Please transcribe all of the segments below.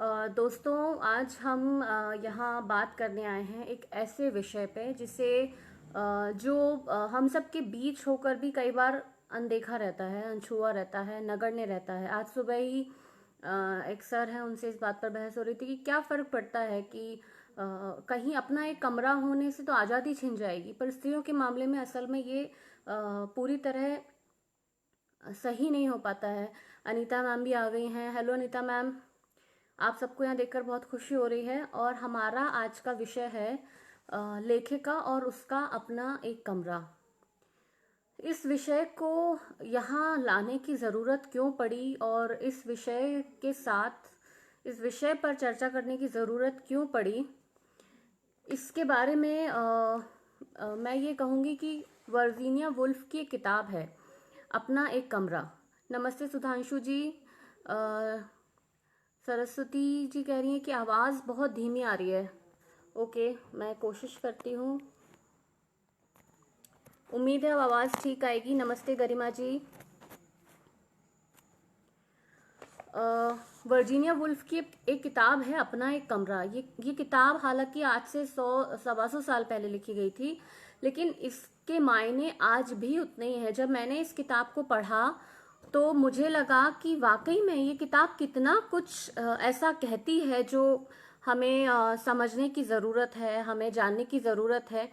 दोस्तों, आज हम यहाँ बात करने आए हैं एक ऐसे विषय पे जिसे जो हम सब के बीच होकर भी कई बार अनदेखा रहता है, अनछुआ रहता है, नगण्य रहता है। आज सुबह ही एक सर हैं, उनसे इस बात पर बहस हो रही थी कि क्या फ़र्क पड़ता है कि कहीं अपना एक कमरा होने से तो आज़ादी छिन जाएगी, पर स्त्रियों के मामले में असल में ये पूरी तरह सही नहीं हो पाता है। अनीता मैम भी आ गई हैं। हेलो अनीता मैम, आप सबको यहाँ देखकर बहुत खुशी हो रही है। और हमारा आज का विषय है लेखिका और उसका अपना एक कमरा। इस विषय को यहाँ लाने की ज़रूरत क्यों पड़ी और इस विषय के साथ इस विषय पर चर्चा करने की ज़रूरत क्यों पड़ी, इसके बारे में मैं ये कहूँगी कि वर्जीनिया वुल्फ की एक किताब है, अपना एक कमरा। नमस्ते सुधांशु जी। सरस्वती जी कह रही हैं कि आवाज़ बहुत धीमी आ रही है। ओके, मैं कोशिश करती हूँ, उम्मीद है अब आवाज़ ठीक आएगी। नमस्ते गरिमा जी। वर्जीनिया वुल्फ की एक किताब है, अपना एक कमरा। ये किताब हालांकि आज से 100-125 साल पहले लिखी गई थी, लेकिन इसके मायने आज भी उतने ही हैं। जब मैंने इस किताब को पढ़ा तो मुझे लगा कि वाकई में ये किताब कितना कुछ ऐसा कहती है जो हमें समझने की ज़रूरत है, हमें जानने की ज़रूरत है।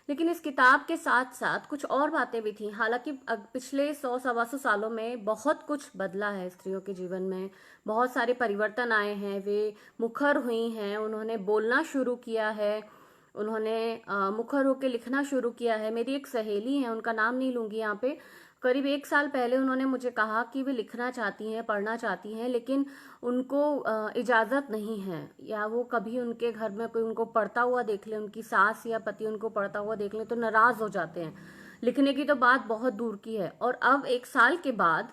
लेकिन इस किताब के साथ साथ कुछ और बातें भी थी। हालांकि पिछले 100-125 सालों में बहुत कुछ बदला है स्त्रियों के जीवन में, बहुत सारे परिवर्तन आए हैं। वे मुखर हुई हैं, उन्होंने बोलना शुरू किया है, उन्होंने मुखर होकर लिखना शुरू किया है। मेरी एक सहेली है, उनका नाम नहीं लूंगी यहाँ पे, करीब 1 साल पहले उन्होंने मुझे कहा कि वे लिखना चाहती हैं, पढ़ना चाहती हैं, लेकिन उनको इजाज़त नहीं है, या वो कभी उनके घर में कोई उनको पढ़ता हुआ देख ले, उनकी सास या पति उनको पढ़ता हुआ देख ले तो नाराज़ हो जाते हैं। लिखने की तो बात बहुत दूर की है। और अब 1 साल के बाद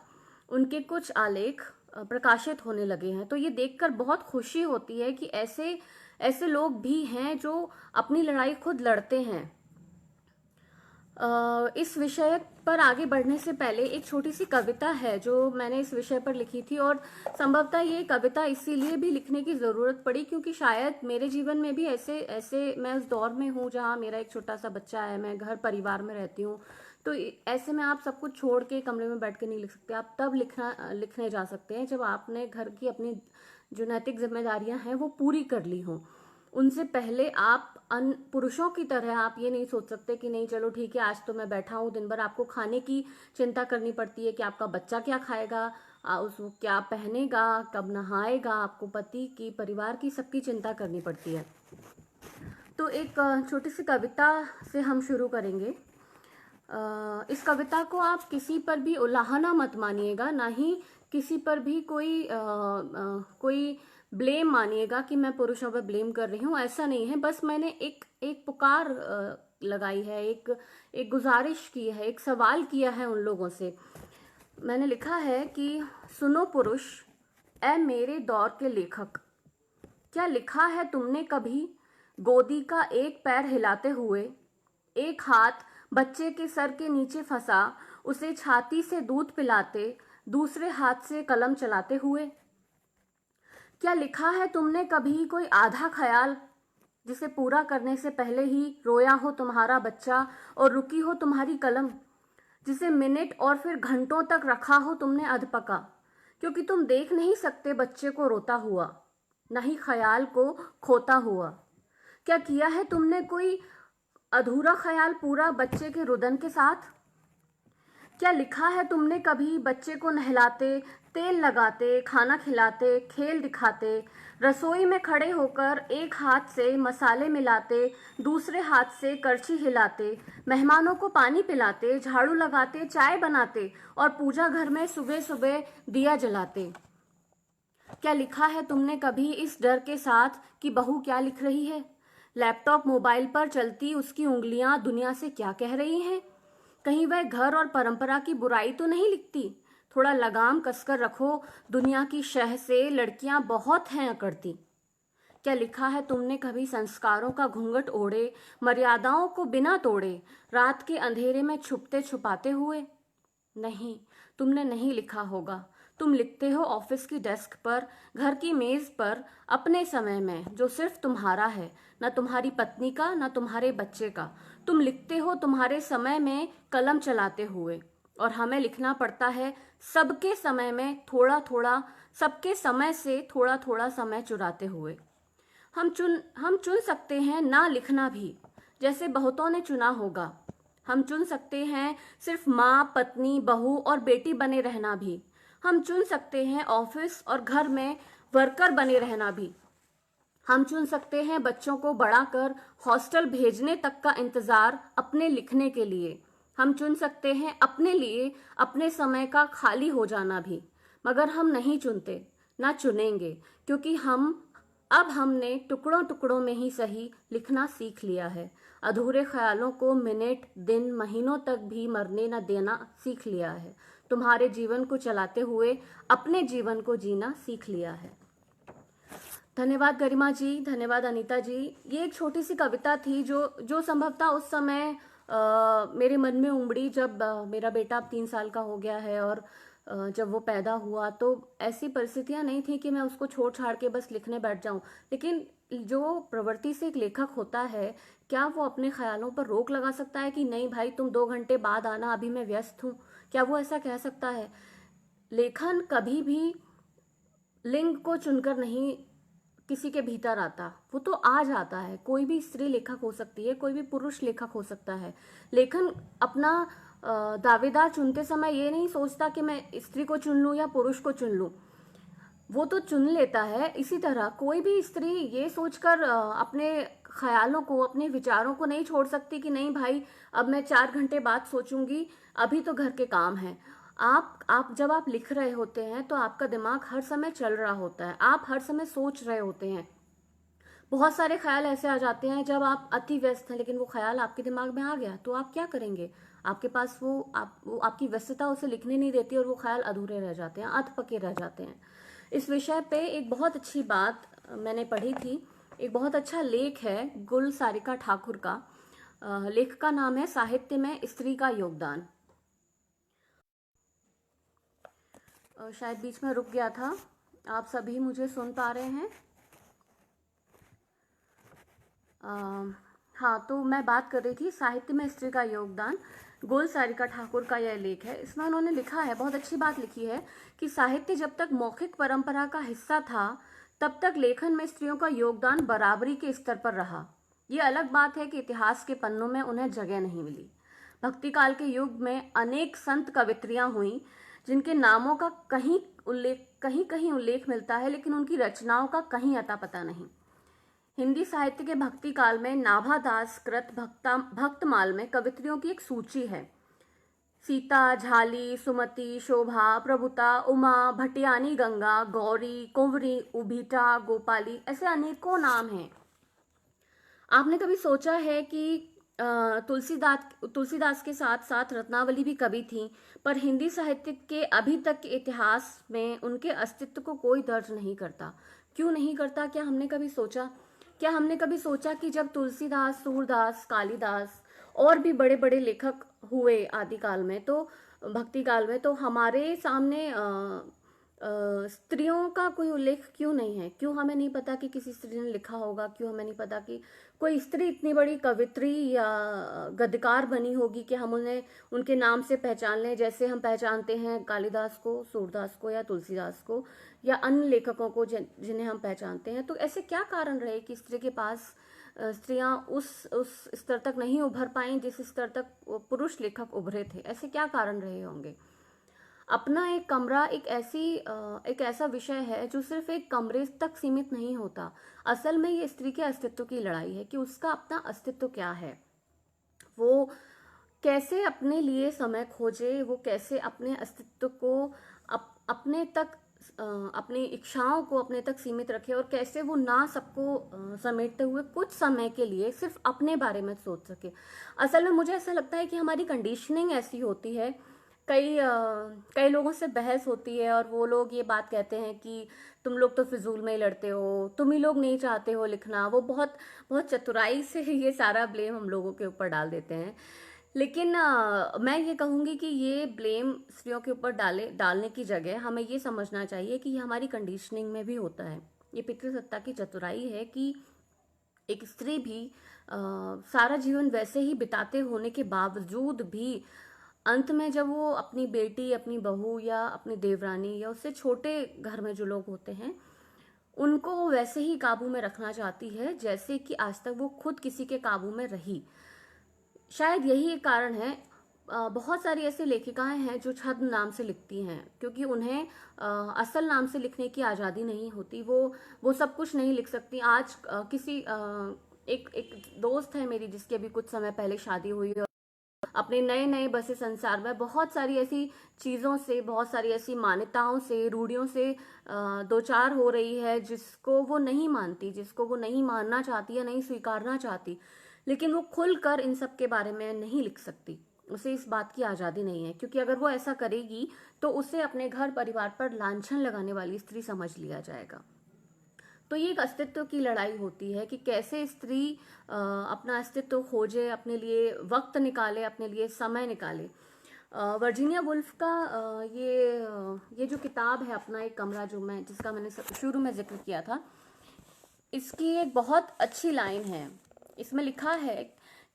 उनके कुछ आलेख प्रकाशित होने लगे हैं, तो ये देखकर बहुत खुशी होती है कि ऐसे ऐसे लोग भी हैं जो अपनी लड़ाई खुद लड़ते हैं। इस विषय पर आगे बढ़ने से पहले एक छोटी सी कविता है जो मैंने इस विषय पर लिखी थी, और संभवतः ये कविता इसीलिए भी लिखने की ज़रूरत पड़ी क्योंकि शायद मेरे जीवन में भी ऐसे ऐसे मैं उस दौर में हूँ जहाँ मेरा एक छोटा सा बच्चा है, मैं घर परिवार में रहती हूँ। तो ऐसे में आप सब कुछ छोड़ के कमरे में बैठ के नहीं लिख सकते। आप तब लिखने जा सकते हैं जब आपने घर की अपनी जो नैतिक जिम्मेदारियां हैं वो पूरी कर ली हों। उनसे पहले आप पुरुषों की तरह आप ये नहीं सोच सकते कि नहीं चलो ठीक है, आज तो मैं बैठा हूँ दिन भर। आपको खाने की चिंता करनी पड़ती है कि आपका बच्चा क्या खाएगा, उसको क्या पहनेगा, कब नहाएगा, आपको पति की, परिवार की, सबकी चिंता करनी पड़ती है। तो एक छोटी सी कविता से हम शुरू करेंगे। इस कविता को आप किसी पर भी उलाहना मत मानिएगा, ना ही किसी पर भी कोई ब्लेम मानिएगा कि मैं पुरुषों पर ब्लेम कर रही हूँ। ऐसा नहीं है, बस मैंने एक पुकार लगाई है, एक गुजारिश की है, एक सवाल किया है उन लोगों से। मैंने लिखा है कि सुनो पुरुष, ए मेरे दौर के लेखक, क्या लिखा है तुमने कभी गोदी का एक पैर हिलाते हुए, एक हाथ बच्चे के सर के नीचे फंसा उसे छाती से दूध पिलाते, दूसरे हाथ से कलम चलाते हुए? क्या लिखा है तुमने कभी कोई आधा ख्याल जिसे पूरा करने से पहले ही रोया हो तुम्हारा बच्चा और रुकी हो तुम्हारी कलम, जिसे मिनट और फिर घंटों तक रखा हो तुमने अधपका, क्योंकि तुम देख नहीं सकते बच्चे को रोता हुआ, न ही ख्याल को खोता हुआ? क्या किया है तुमने कोई अधूरा ख्याल पूरा बच्चे के रुदन के साथ? क्या लिखा है तुमने कभी बच्चे को नहलाते, तेल लगाते, खाना खिलाते, खेल दिखाते, रसोई में खड़े होकर एक हाथ से मसाले मिलाते, दूसरे हाथ से करछी हिलाते, मेहमानों को पानी पिलाते, झाड़ू लगाते, चाय बनाते और पूजा घर में सुबह सुबह दिया जलाते? क्या लिखा है तुमने कभी इस डर के साथ कि बहू क्या लिख रही है, लैपटॉप मोबाइल पर चलती उसकी उंगलियां दुनिया से क्या कह रही हैं? कहीं वह घर और परंपरा की बुराई तो नहीं लिखती? थोड़ा लगाम कसकर रखो, दुनिया की शह से लड़कियां बहुत हैं अकड़ती। क्या लिखा है तुमने कभी संस्कारों का घूंघट ओढ़े, मर्यादाओं को बिना तोड़े, रात के अंधेरे में छुपते छुपाते हुए? नहीं, तुमने नहीं लिखा होगा। तुम लिखते हो ऑफिस की डेस्क पर, घर की मेज पर, अपने समय में जो सिर्फ तुम्हारा है, न तुम्हारी पत्नी का न तुम्हारे बच्चे का। तुम लिखते हो तुम्हारे समय में कलम चलाते हुए, और हमें लिखना पड़ता है सबके समय में थोड़ा थोड़ा, सबके समय से थोड़ा थोड़ा समय चुराते हुए। हम चुन सकते हैं ना लिखना भी, जैसे बहुतों ने चुना होगा। हम चुन सकते हैं सिर्फ माँ, पत्नी, बहू और बेटी बने रहना भी। हम चुन सकते हैं ऑफिस और घर में वर्कर बने रहना भी। हम चुन सकते हैं बच्चों को बड़ा कर हॉस्टल भेजने तक का इंतजार अपने लिखने के लिए। हम चुन सकते हैं अपने लिए अपने समय का खाली हो जाना भी। मगर हम नहीं चुनते, ना चुनेंगे, क्योंकि अब हमने टुकड़ों टुकड़ों में ही सही लिखना सीख लिया है। अधूरे ख्यालों को मिनट, दिन, महीनों तक भी मरने न देना सीख लिया है। तुम्हारे जीवन को चलाते हुए अपने जीवन को जीना सीख लिया है। धन्यवाद गरिमा जी, धन्यवाद अनीता जी। ये एक छोटी सी कविता थी जो संभवतः उस समय मेरे मन में उमड़ी जब मेरा बेटा अब 3 साल का हो गया है, और जब वो पैदा हुआ तो ऐसी परिस्थितियां नहीं थी कि मैं उसको छोड़ छाड़ के बस लिखने बैठ जाऊं। लेकिन जो प्रवृत्ति से एक लेखक होता है, क्या वो अपने ख्यालों पर रोक लगा सकता है कि नहीं भाई तुम 2 घंटे बाद आना, अभी मैं व्यस्त हूं? क्या वो ऐसा कह सकता है? लेखन कभी भी लिंग को चुनकर नहीं किसी के भीतर आता, वो तो आ जाता है। कोई भी स्त्री लेखक हो सकती है, कोई भी पुरुष लेखक हो सकता है। लेखन अपना दावेदार चुनते समय ये नहीं सोचता कि मैं स्त्री को चुन लूं या पुरुष को चुन लूं, वो तो चुन लेता है। इसी तरह कोई भी स्त्री ये सोचकर अपने ख्यालों को, अपने विचारों को नहीं छोड़ सकती कि नहीं भाई अब मैं 4 घंटे बाद सोचूंगी, अभी तो घर के काम है। आप जब आप लिख रहे होते हैं तो आपका दिमाग हर समय चल रहा होता है, आप हर समय सोच रहे होते हैं। बहुत सारे ख्याल ऐसे आ जाते हैं जब आप अति व्यस्त हैं, लेकिन वो ख्याल आपके दिमाग में आ गया तो आप क्या करेंगे? आपके पास वो आपकी व्यस्तता उसे लिखने नहीं देती, और वो ख्याल अधूरे रह जाते हैं, अध पके रह जाते हैं। इस विषय पे एक बहुत अच्छी बात मैंने पढ़ी थी। एक बहुत अच्छा लेख है गुल सारिका ठाकुर का। लेख का नाम है साहित्य में स्त्री का योगदान। शायद बीच में रुक गया था। आप सभी मुझे सुन पा रहे हैं? हाँ, तो मैं बात कर रही थी साहित्य में स्त्री का योगदान। गोल सारिका ठाकुर का यह लेख है। इसमें उन्होंने लिखा है, बहुत अच्छी बात लिखी है, कि साहित्य जब तक मौखिक परंपरा का हिस्सा था तब तक लेखन में स्त्रियों का योगदान बराबरी के स्तर पर रहा। ये अलग बात है कि इतिहास के पन्नों में उन्हें जगह नहीं मिली। भक्ति काल के युग में अनेक संत कवित्रियां हुई जिनके नामों का कहीं कहीं उल्लेख मिलता है, लेकिन उनकी रचनाओं का कहीं अता पता नहीं। हिंदी साहित्य के भक्ति काल में नाभादास कृत भक्तमाल में कवित्रियों की एक सूची है। सीता, झाली, सुमति, शोभा, प्रभुता, उमा, भटियानी गंगा, गौरी, कुंवरी, उभीटा, गोपाली, ऐसे अनेकों नाम हैं। आपने कभी सोचा है कि तुलसीदास के साथ साथ रत्नावली भी कवि थी, पर हिंदी साहित्य के अभी तक के इतिहास में उनके अस्तित्व को कोई दर्ज नहीं करता। क्यों नहीं करता? क्या हमने कभी सोचा कि जब तुलसीदास, सूरदास, कालिदास और भी बड़े बड़े लेखक हुए आदिकाल में, तो भक्ति काल में, तो हमारे सामने स्त्रियों का कोई उल्लेख क्यों नहीं है? क्यों हमें नहीं पता कि किसी स्त्री ने लिखा होगा? क्यों हमें नहीं पता कि कोई स्त्री इतनी बड़ी कवित्री या गद्यकार बनी होगी कि हम उन्हें उनके नाम से पहचान लें, जैसे हम पहचानते हैं कालिदास को, सूरदास को या तुलसीदास को या अन्य लेखकों को जिन्हें हम पहचानते हैं? तो ऐसे क्या कारण रहे कि स्त्री के पास स्त्रियां उस स्तर तक नहीं उभर पाई जिस स्तर तक पुरुष लेखक उभरे थे? ऐसे क्या कारण रहे होंगे? अपना एक कमरा एक ऐसा विषय है जो सिर्फ एक कमरे तक सीमित नहीं होता। असल में ये स्त्री के अस्तित्व की लड़ाई है कि उसका अपना अस्तित्व क्या है, वो कैसे अपने लिए समय खोजे, वो कैसे अपने अस्तित्व को अपने तक अपनी इच्छाओं को अपने तक सीमित रखे, और कैसे वो ना सबको समेटते हुए कुछ समय के लिए सिर्फ अपने बारे में सोच सके। असल में मुझे ऐसा लगता है कि हमारी कंडीशनिंग ऐसी होती है। कई लोगों से बहस होती है और वो लोग ये बात कहते हैं कि तुम लोग तो फिजूल में ही लड़ते हो, तुम ही लोग नहीं चाहते हो लिखना। वो बहुत बहुत चतुराई से ये सारा ब्लेम हम लोगों के ऊपर डाल देते हैं। लेकिन मैं ये कहूँगी कि ये ब्लेम स्त्रियों के ऊपर डालने की जगह हमें ये समझना चाहिए कि ये हमारी कंडीशनिंग में भी होता है। ये पितृसत्ता की चतुराई है कि एक स्त्री भी सारा जीवन वैसे ही बिताते होने के बावजूद भी अंत में जब वो अपनी बेटी, अपनी बहू या अपनी देवरानी या उससे छोटे घर में जो लोग होते हैं, उनको वो वैसे ही काबू में रखना चाहती है जैसे कि आज तक वो खुद किसी के काबू में रही। शायद यही एक कारण है। बहुत सारी ऐसी लेखिकाएं हैं जो छद्म नाम से लिखती हैं, क्योंकि उन्हें असल नाम से लिखने की आज़ादी नहीं होती। वो सब कुछ नहीं लिख सकती। आज किसी एक एक दोस्त है मेरी जिसकी अभी कुछ समय पहले शादी हुई है, अपने नए नए बसे संसार में बहुत सारी ऐसी चीज़ों से, बहुत सारी ऐसी मान्यताओं से, रूढ़ियों से दो चार हो रही है जिसको वो नहीं मानती, जिसको वो नहीं मानना चाहती या नहीं स्वीकारना चाहती। लेकिन वो खुलकर इन सब के बारे में नहीं लिख सकती। उसे इस बात की आज़ादी नहीं है, क्योंकि अगर वो ऐसा करेगी तो उसे अपने घर परिवार पर लांछन लगाने वाली स्त्री समझ लिया जाएगा। तो ये एक अस्तित्व की लड़ाई होती है कि कैसे स्त्री अपना अस्तित्व खोजे, अपने लिए वक्त निकाले, अपने लिए समय निकाले। वर्जीनिया वुल्फ का ये जो किताब है अपना एक कमरा, जिसका मैंने शुरू में जिक्र किया था, इसकी एक बहुत अच्छी लाइन है। इसमें लिखा है,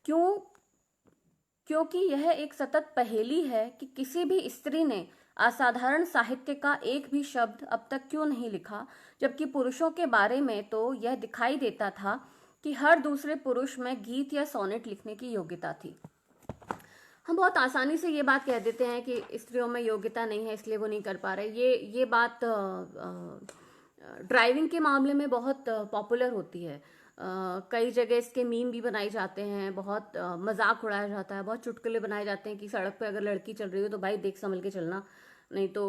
क्योंकि यह एक सतत पहेली है कि किसी भी स्त्री ने असाधारण साहित्य का एक भी शब्द अब तक क्यों नहीं लिखा, जबकि पुरुषों के बारे में तो यह दिखाई देता था कि हर दूसरे पुरुष में गीत या सोनेट लिखने की योग्यता थी। हम बहुत आसानी से ये बात कह देते हैं कि स्त्रियों में योग्यता नहीं है इसलिए वो नहीं कर पा रहे। ये बात ड्राइविंग के मामले में बहुत पॉपुलर होती है। कई जगह इसके मीम भी बनाए जाते हैं, बहुत मजाक उड़ाया जाता है, बहुत चुटकुले बनाए जाते हैं कि सड़क पे अगर लड़की चल रही हो तो भाई देख संभल के चलना, नहीं तो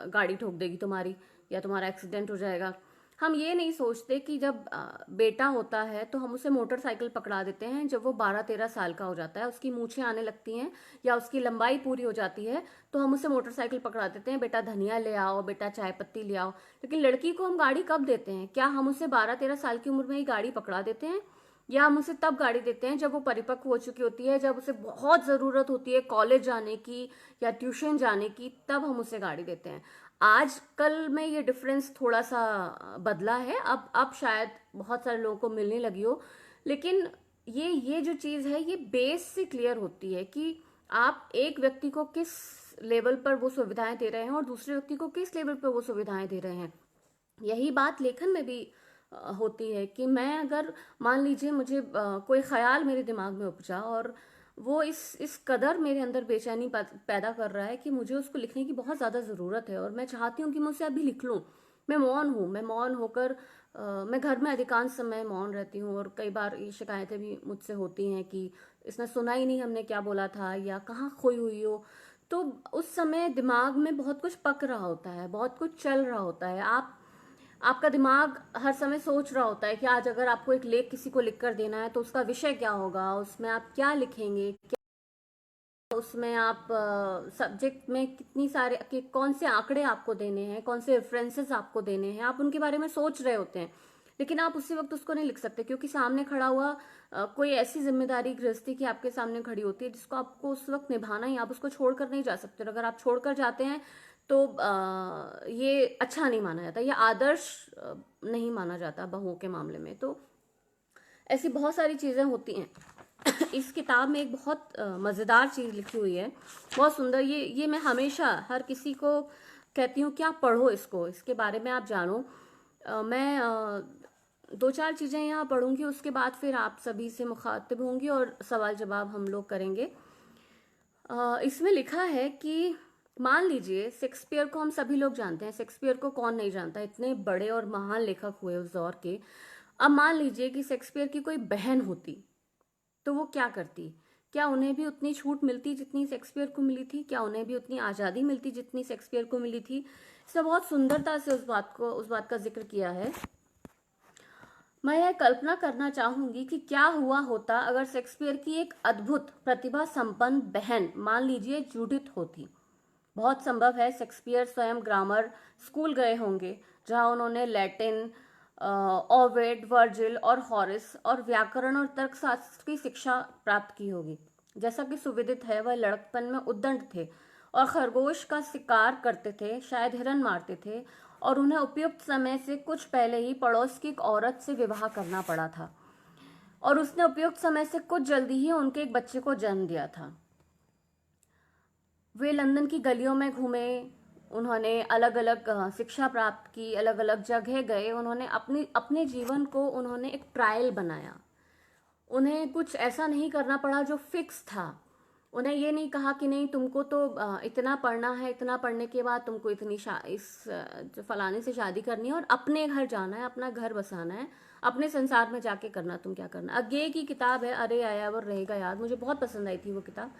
गाड़ी ठोक देगी तुम्हारी या तुम्हारा एक्सीडेंट हो जाएगा। हम ये नहीं सोचते कि जब बेटा होता है तो हम उसे मोटरसाइकिल पकड़ा देते हैं। जब वो 12-13 साल का हो जाता है, उसकी मूछें आने लगती हैं या उसकी लंबाई पूरी हो जाती है, तो हम उसे मोटरसाइकिल पकड़ा देते हैं, बेटा धनिया ले आओ, बेटा चाय पत्ती ले आओ। लेकिन लड़की को हम गाड़ी कब देते हैं? क्या हम उसे 12-13 साल की उम्र में ही गाड़ी पकड़ा देते हैं, या हम उसे तब गाड़ी देते हैं जब वो परिपक्व हो चुकी होती है, जब उसे बहुत जरूरत होती है कॉलेज जाने की या ट्यूशन जाने की, तब हम उसे गाड़ी देते हैं? आजकल में ये डिफरेंस थोड़ा सा बदला है। अब शायद बहुत सारे लोगों को मिलने लगी हो, लेकिन ये जो चीज है ये बेस से क्लियर होती है कि आप एक व्यक्ति को किस लेवल पर वो सुविधाएं दे रहे हैं और दूसरे व्यक्ति को किस लेवल पर वो सुविधाएं दे रहे हैं। यही बात लेखन में भी होती है कि मैं अगर मान लीजिए मुझे कोई ख्याल मेरे दिमाग में उपजा और वो इस कदर मेरे अंदर बेचैनी पैदा कर रहा है कि मुझे उसको लिखने की बहुत ज़्यादा ज़रूरत है और मैं चाहती हूँ कि मैं उसे अभी लिख लूँ। मैं मौन हूँ, मैं मौन होकर मैं घर में अधिकांश समय मौन रहती हूँ और कई बार ये शिकायतें भी मुझसे होती हैं कि इसने सुना ही नहीं हमने क्या बोला था या कहाँ खोई हुई हो। तो उस समय दिमाग में बहुत कुछ पक रहा होता है, बहुत कुछ चल रहा होता है। आपका दिमाग हर समय सोच रहा होता है कि आज अगर आपको एक लेख किसी को लिखकर देना है तो उसका विषय क्या होगा, उसमें आप क्या लिखेंगे, उसमें आप सब्जेक्ट में कितनी सारे कौन से आंकड़े आपको देने हैं, कौन से रेफरेंसेस आपको देने हैं, आप उनके बारे में सोच रहे होते हैं। लेकिन आप उसी वक्त उसको नहीं लिख सकते, क्योंकि सामने खड़ा हुआ कोई ऐसी जिम्मेदारी, गृहस्थी की आपके सामने खड़ी होती है जिसको आपको उस वक्त निभाना ही, आप उसको छोड़कर नहीं जा सकते। और अगर आप छोड़कर जाते हैं तो ये अच्छा नहीं माना जाता, ये आदर्श नहीं माना जाता बहुओं के मामले में। तो ऐसी बहुत सारी चीजें होती हैं। इस किताब में एक बहुत मजेदार चीज लिखी हुई है, बहुत सुंदर। ये मैं हमेशा हर किसी को कहती हूँ कि आप पढ़ो इसको, इसके बारे में आप जानो। मैं दो चार चीजें यहाँ पढ़ूंगी, उसके बाद फिर आप सभी से मुखातिब होंगी और सवाल जवाब हम लोग करेंगे। इसमें लिखा है कि मान लीजिए शेक्सपियर को हम सभी लोग जानते हैं, शेक्सपियर को कौन नहीं जानता, इतने बड़े और महान लेखक हुए उस दौर के। अब मान लीजिए कि शेक्सपियर की कोई बहन होती तो वो क्या करती? क्या उन्हें भी उतनी छूट मिलती जितनी शेक्सपियर को मिली थी? क्या उन्हें भी उतनी आज़ादी मिलती जितनी शेक्सपियर को मिली थी? इसने बहुत सुंदरता से उस बात का जिक्र किया है। मैं यह कल्पना करना चाहूंगी कि क्या हुआ होता अगर शेक्सपियर की एक अद्भुत प्रतिभा संपन्न बहन, मान लीजिए जूडिथ, होती। बहुत संभव है शेक्सपियर स्वयं ग्रामर स्कूल गए होंगे, जहां उन्होंने लैटिन, ओविड, वर्जिल और हॉरिस और व्याकरण और तर्कशास्त्र की शिक्षा प्राप्त की होगी। जैसा कि सुविदित है, वह लड़कपन में उद्दंड थे और खरगोश का शिकार करते थे, शायद हिरन मारते थे, और उन्हें उपयुक्त समय से कुछ पहले ही पड़ोस की एक औरत से विवाह करना पड़ा था, और उसने उपयुक्त समय से कुछ जल्दी ही उनके एक बच्चे को जन्म दिया था। वे लंदन की गलियों में घूमे, उन्होंने अलग अलग शिक्षा प्राप्त की, अलग अलग जगह गए, उन्होंने अपनी अपने जीवन को उन्होंने एक ट्रायल बनाया। उन्हें कुछ ऐसा नहीं करना पड़ा जो फिक्स था। उन्हें ये नहीं कहा कि नहीं तुमको तो इतना पढ़ना है, इतना पढ़ने के बाद तुमको जो फलाने से शादी करनी है और अपने घर जाना है, अपना घर बसाना है, अपने संसार में जाके करना तुम क्या करना। अज्ञे की किताब है, अरे यायावर रहेगा याद, मुझे बहुत पसंद आई थी वो किताब।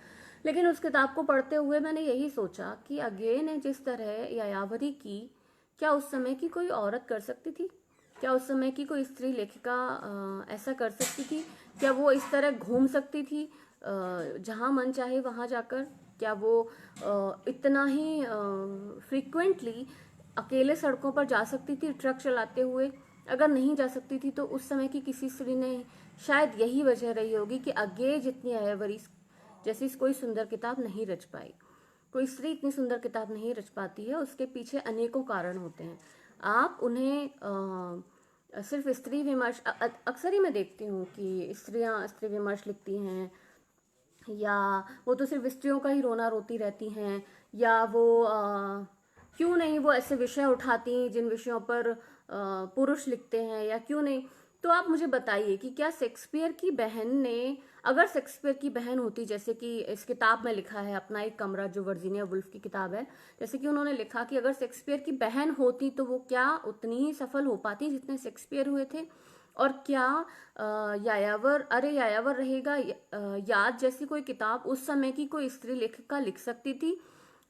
लेकिन उस किताब को पढ़ते हुए मैंने यही सोचा कि अज्ञे ने जिस तरह यायावरी की, क्या उस समय की कोई औरत कर सकती थी? क्या उस समय की कोई स्त्री लेखिका ऐसा कर सकती थी? क्या वो इस तरह घूम सकती थी जहाँ मन चाहे वहाँ जाकर? क्या वो इतना ही फ्रीक्वेंटली अकेले सड़कों पर जा सकती थी ट्रक चलाते हुए? अगर नहीं जा सकती थी तो उस समय की किसी स्त्री ने, शायद यही वजह रही होगी कि अज्ञे जितनी आयावरी जैसी कोई सुंदर किताब नहीं रच पाई। कोई स्त्री इतनी सुंदर किताब नहीं रच पाती है, उसके पीछे अनेकों कारण होते हैं। आप उन्हें सिर्फ स्त्री विमर्श, अक्सर ही मैं देखती हूँ कि स्त्रियाँ स्त्री विमर्श लिखती हैं, या वो तो सिर्फ स्त्रियों का ही रोना रोती रहती हैं, या वो क्यों नहीं वो ऐसे विषय उठाती जिन विषयों पर पुरुष लिखते हैं, या क्यों नहीं। तो आप मुझे बताइए कि क्या शेक्सपियर की बहन ने, अगर शेक्सपियर की बहन होती, जैसे कि इस किताब में लिखा है अपना एक कमरा, जो वर्जीनिया वुल्फ की किताब है, जैसे कि उन्होंने लिखा कि अगर शेक्सपियर की बहन होती तो वो क्या उतनी ही सफल हो पाती जितने शेक्सपियर हुए थे? और क्या यायावर, अरे यायावर रहेगा याद जैसी कोई किताब उस समय की कोई स्त्री लेखिका लिख सकती थी,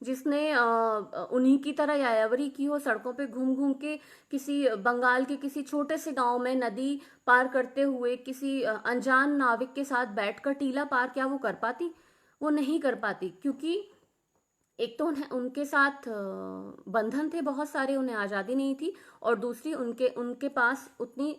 जिसने उन्हीं की तरह यायावरी की हो, सड़कों पे घूम घूम के किसी बंगाल के किसी छोटे से गांव में नदी पार करते हुए किसी अनजान नाविक के साथ बैठकर टीला पार, क्या वो कर पाती? वो नहीं कर पाती, क्योंकि एक तो उन्हें उनके साथ बंधन थे बहुत सारे, उन्हें आज़ादी नहीं थी, और दूसरी उनके उनके पास उतनी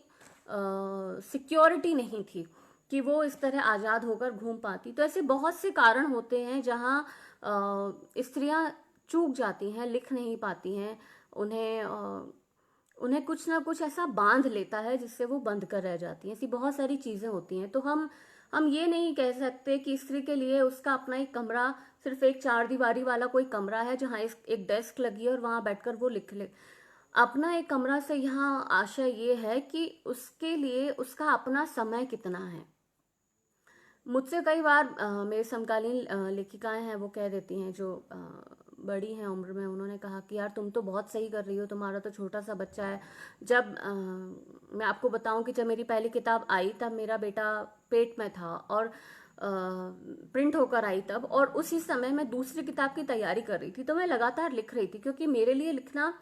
सिक्योरिटी नहीं थी कि वो इस तरह आज़ाद होकर घूम पाती। तो ऐसे बहुत से कारण होते हैं जहाँ स्त्रियां चूक जाती हैं, लिख नहीं पाती हैं। उन्हें कुछ ना कुछ ऐसा बांध लेता है जिससे वो बंध कर रह जाती हैं। ऐसी बहुत सारी चीज़ें होती हैं। तो हम ये नहीं कह सकते कि स्त्री के लिए उसका अपना एक कमरा, सिर्फ एक चार दीवारी वाला कोई कमरा है जहाँ एक डेस्क लगी है और वहां बैठकर वो लिख ले। अपना एक कमरा से यहाँ आशय ये है कि उसके लिए उसका अपना समय कितना है। मुझसे कई बार मेरे समकालीन लेखिकाएं हैं, वो कह देती हैं, जो बड़ी हैं उम्र में, उन्होंने कहा कि यार तुम तो बहुत सही कर रही हो, तुम्हारा तो छोटा सा बच्चा है। जब मैं आपको बताऊं कि जब मेरी पहली किताब आई तब मेरा बेटा पेट में था, और प्रिंट होकर आई तब, और उसी समय मैं दूसरी किताब की तैयारी कर रही थी। तो मैं लगातार लिख रही थी, क्योंकि मेरे लिए लिखना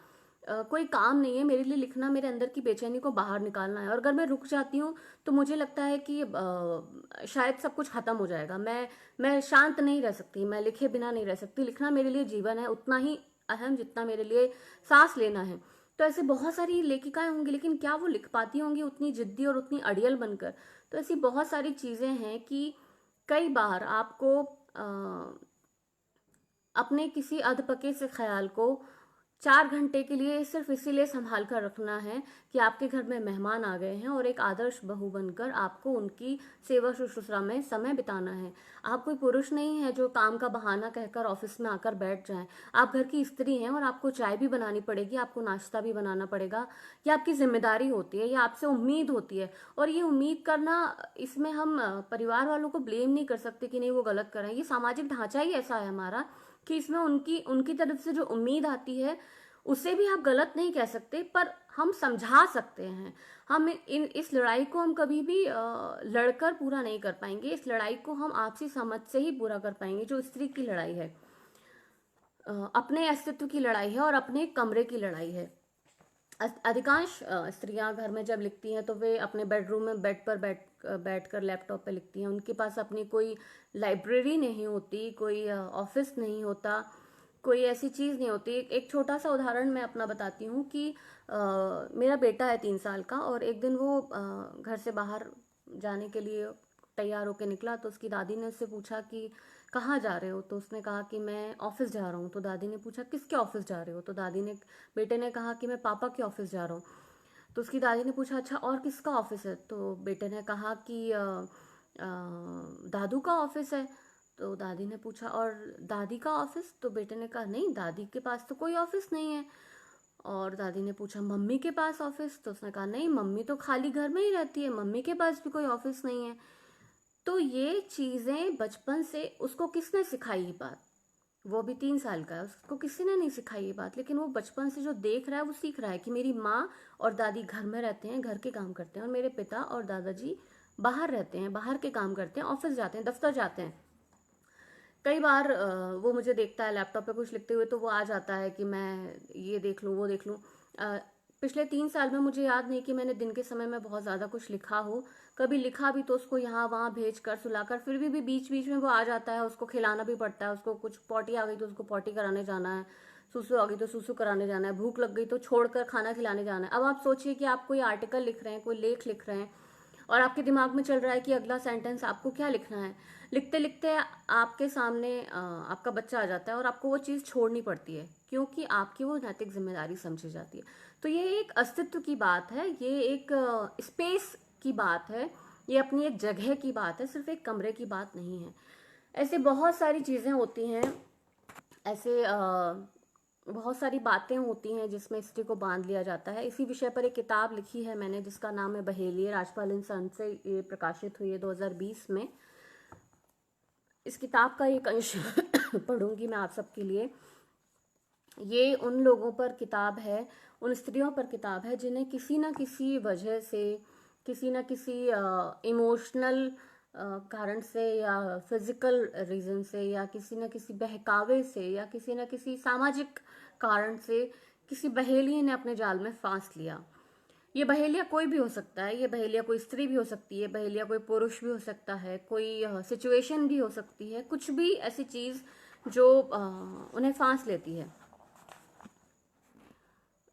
कोई काम नहीं है। मेरे लिए लिखना मेरे अंदर की बेचैनी को बाहर निकालना है, और अगर मैं रुक जाती हूँ तो मुझे लगता है कि शायद सब कुछ खत्म हो जाएगा। मैं शांत नहीं रह सकती, मैं लिखे बिना नहीं रह सकती। लिखना मेरे लिए जीवन है, उतना ही अहम जितना मेरे लिए सांस लेना है। तो ऐसे बहुत सारी लेखिकाएं होंगी, लेकिन क्या वो लिख पाती होंगी उतनी जिद्दी और उतनी अड़ियल बनकर? तो ऐसी बहुत सारी चीजें हैं कि कई बार आपको अपने किसी अधपके से ख्याल को 4 घंटे के लिए सिर्फ इसीलिए संभाल कर रखना है कि आपके घर में मेहमान आ गए हैं, और एक आदर्श बहू बनकर आपको उनकी सेवा शुश्रूषा में समय बिताना है। आप कोई पुरुष नहीं है जो काम का बहाना कहकर ऑफिस में आकर बैठ जाएं। आप घर की स्त्री हैं, और आपको चाय भी बनानी पड़ेगी, आपको नाश्ता भी बनाना पड़ेगा। ये आपकी जिम्मेदारी होती है, ये आपसे उम्मीद होती है। और ये उम्मीद करना, इसमें हम परिवार वालों को ब्लेम नहीं कर सकते कि नहीं वो गलत कर रहे हैं। ये सामाजिक ढांचा ही ऐसा है हमारा कि इसमें उनकी उनकी तरफ से जो उम्मीद आती है उसे भी आप गलत नहीं कह सकते, पर हम समझा सकते हैं। हम इस लड़ाई को हम कभी भी लड़कर पूरा नहीं कर पाएंगे। इस लड़ाई को हम आपसी समझ से ही पूरा कर पाएंगे, जो स्त्री की लड़ाई है, अपने अस्तित्व की लड़ाई है और अपने कमरे की लड़ाई है। अधिकांश स्त्रियां घर में जब लिखती हैं तो वे अपने बेडरूम में बेड पर बैठकर लैपटॉप पे लिखती हैं। उनके पास अपनी कोई लाइब्रेरी नहीं होती, कोई ऑफिस नहीं होता, कोई ऐसी चीज़ नहीं होती। एक छोटा सा उदाहरण मैं अपना बताती हूँ कि मेरा बेटा है 3 साल का, और एक दिन वो घर से बाहर जाने के लिए तैयार होकर निकला तो उसकी दादी ने उससे पूछा कि कहाँ जा रहे हो, तो उसने कहा कि मैं ऑफिस जा रहा हूँ। तो दादी ने पूछा किसके ऑफिस जा रहे हो, तो बेटे ने कहा कि मैं पापा के ऑफिस जा रहा हूँ। तो उसकी दादी ने पूछा अच्छा और किसका ऑफिस है, तो बेटे ने कहा कि दादू का ऑफिस है। तो दादी ने पूछा और दादी का ऑफिस, तो बेटे ने कहा नहीं, दादी के पास तो कोई ऑफिस नहीं है। और दादी ने पूछा मम्मी के पास ऑफिस, तो उसने कहा नहीं, मम्मी तो खाली घर में ही रहती है, मम्मी के पास भी कोई ऑफिस नहीं है। तो ये चीजें बचपन से उसको किसने सिखाई ये बात, वो भी 3 साल का है, उसको किसी ने नहीं सिखाई ये बात, लेकिन वो बचपन से जो देख रहा है वो सीख रहा है कि मेरी माँ और दादी घर में रहते हैं, घर के काम करते हैं, और मेरे पिता और दादाजी बाहर रहते हैं, बाहर के काम करते हैं, ऑफिस जाते हैं, दफ्तर जाते हैं। कई बार वो मुझे देखता है लैपटॉप पे कुछ लिखते हुए, तो वो आ जाता है कि मैं ये देख लूँ वो देख लूँ। पिछले 3 साल में मुझे याद नहीं कि मैंने दिन के समय में बहुत ज़्यादा कुछ लिखा हो। कभी लिखा भी तो उसको यहाँ वहाँ भेज कर सुलाकर, फिर भी बीच बीच में वो आ जाता है, उसको खिलाना भी पड़ता है, उसको कुछ पॉटी आ गई तो उसको पॉटी कराने जाना है, सुसु आ गई तो सुसु कराने जाना है, भूख लग गई तो छोड़कर खाना खिलाने जाना है। अब आप सोचिए कि आप कोई आर्टिकल लिख रहे हैं, कोई लेख लिख रहे हैं, और आपके दिमाग में चल रहा है कि अगला सेंटेंस आपको क्या लिखना है। लिखते लिखते आपके सामने आपका बच्चा आ जाता है और आपको वो चीज़ छोड़नी पड़ती है, क्योंकि आपकी वो नैतिक जिम्मेदारी समझी जाती है। तो ये एक अस्तित्व की बात है, ये एक स्पेस की बात है, ये अपनी एक जगह की बात है, सिर्फ एक कमरे की बात नहीं है। ऐसे बहुत सारी चीज़ें होती हैं, ऐसे बहुत सारी बातें होती हैं जिसमें स्त्री को बांध लिया जाता है। इसी विषय पर एक किताब लिखी है मैंने जिसका नाम है बहेलिये, राजपाल इंसान से ये प्रकाशित हुई है 2020 में। इस किताब का एक अंश पढ़ूंगी मैं आप सबके लिए। ये उन लोगों पर किताब है, उन स्त्रियों पर किताब है जिन्हें किसी ना किसी वजह से, किसी ना किसी इमोशनल कारण से या फिजिकल रीजन से या किसी न किसी बहकावे से या किसी न किसी सामाजिक कारण से किसी बहेलिये ने अपने जाल में फांस लिया। ये बहेलिया कोई भी हो सकता है, ये बहेलिया कोई स्त्री भी हो सकती है, बहेलिया कोई पुरुष भी हो सकता है, कोई सिचुएशन भी हो सकती है, कुछ भी ऐसी चीज जो उन्हें फांस लेती है।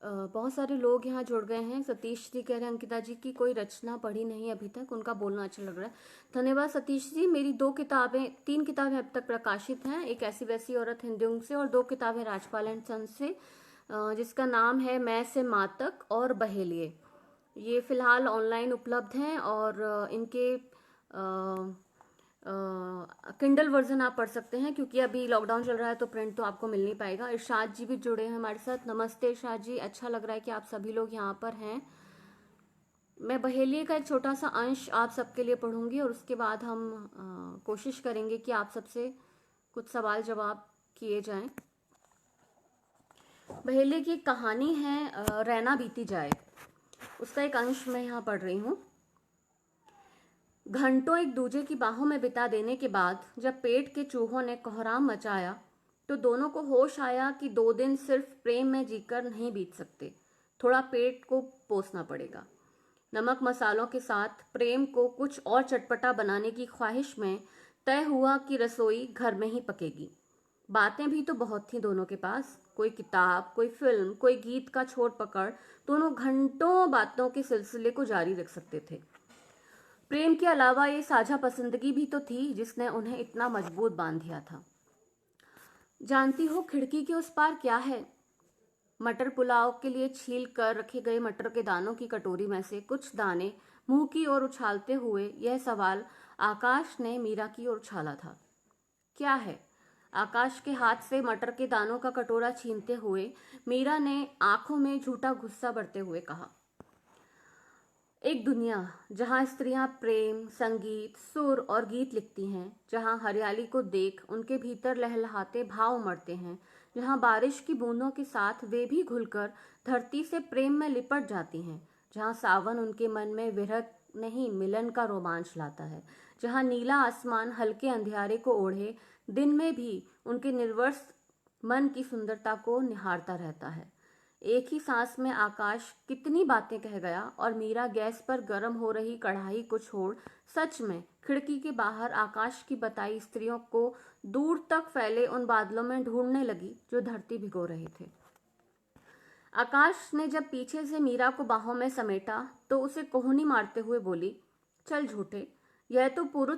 बहुत सारे लोग यहाँ जुड़ गए हैं। सतीश जी कह रहे हैं अंकिता जी की कोई रचना पढ़ी नहीं अभी तक, उनका बोलना अच्छा लग रहा है। धन्यवाद सतीश जी। मेरी 3 किताबें अब तक प्रकाशित हैं, एक ऐसी वैसी औरत हिंदुंग से, और 2 किताबें राजपाल एंड सन्स से, जिसका नाम है मैं से माँ तक और बहेलिये। ये फिलहाल ऑनलाइन उपलब्ध हैं और इनके किंडल वर्जन आप पढ़ सकते हैं, क्योंकि अभी लॉकडाउन चल रहा है तो प्रिंट तो आपको मिल नहीं पाएगा। इरशाद जी भी जुड़े हैं हमारे साथ। नमस्ते इरशाद जी, अच्छा लग रहा है कि आप सभी लोग यहाँ पर हैं। मैं बहेलिये का एक छोटा सा अंश आप सबके लिए पढ़ूंगी और उसके बाद हम कोशिश करेंगे कि आप सबसे कुछ सवाल जवाब किए जाएं। बहेलिये की एक कहानी है, रहना बीती जाए, उसका एक अंश मैं यहाँ पढ़ रही हूँ। घंटों एक दूजे की बाहों में बिता देने के बाद जब पेट के चूहों ने कोहराम मचाया तो दोनों को होश आया कि 2 दिन सिर्फ प्रेम में जीकर नहीं बीत सकते, थोड़ा पेट को पोसना पड़ेगा। नमक मसालों के साथ प्रेम को कुछ और चटपटा बनाने की ख्वाहिश में तय हुआ कि रसोई घर में ही पकेगी। बातें भी तो बहुत थी दोनों के पास, कोई किताब, कोई फिल्म, कोई गीत का छोड़ पकड़, दोनों घंटों बातों के सिलसिले को जारी रख सकते थे। प्रेम के अलावा ये साझा पसंदगी भी तो थी जिसने उन्हें इतना मजबूत बांध दिया था। जानती हो खिड़की के उस पार क्या है? मटर पुलाव के लिए छील कर रखे गए मटर के दानों की कटोरी में से कुछ दाने मुंह की ओर उछालते हुए यह सवाल आकाश ने मीरा की ओर उछाला था। क्या है? आकाश के हाथ से मटर के दानों का कटोरा छीनते हुए मीरा ने आंखों में झूठा गुस्सा भरते हुए कहा, एक दुनिया जहाँ स्त्रियां प्रेम, संगीत, सुर और गीत लिखती हैं, जहाँ हरियाली को देख उनके भीतर लहलहाते भाव उमड़ते हैं, जहाँ बारिश की बूंदों के साथ वे भी घुलकर धरती से प्रेम में लिपट जाती हैं, जहाँ सावन उनके मन में विरह नहीं मिलन का रोमांच लाता है, जहाँ नीला आसमान हल्के अंधियारे को ओढ़े दिन में भी उनके निर्वस मन की सुंदरता को निहारता रहता है। एक ही सांस में आकाश कितनी बातें कह गया और मीरा गैस पर गर्म हो रही कढ़ाई को छोड़ सच में खिड़की के बाहर आकाश की बताई स्त्रियों को दूर तक फैले उन बादलों में ढूंढने लगी जो धरती भिगो रहे थे। आकाश ने जब पीछे से मीरा को बाहों में समेटा तो उसे कोहनी मारते हुए बोली, चल झूठे, यह तो पुरुष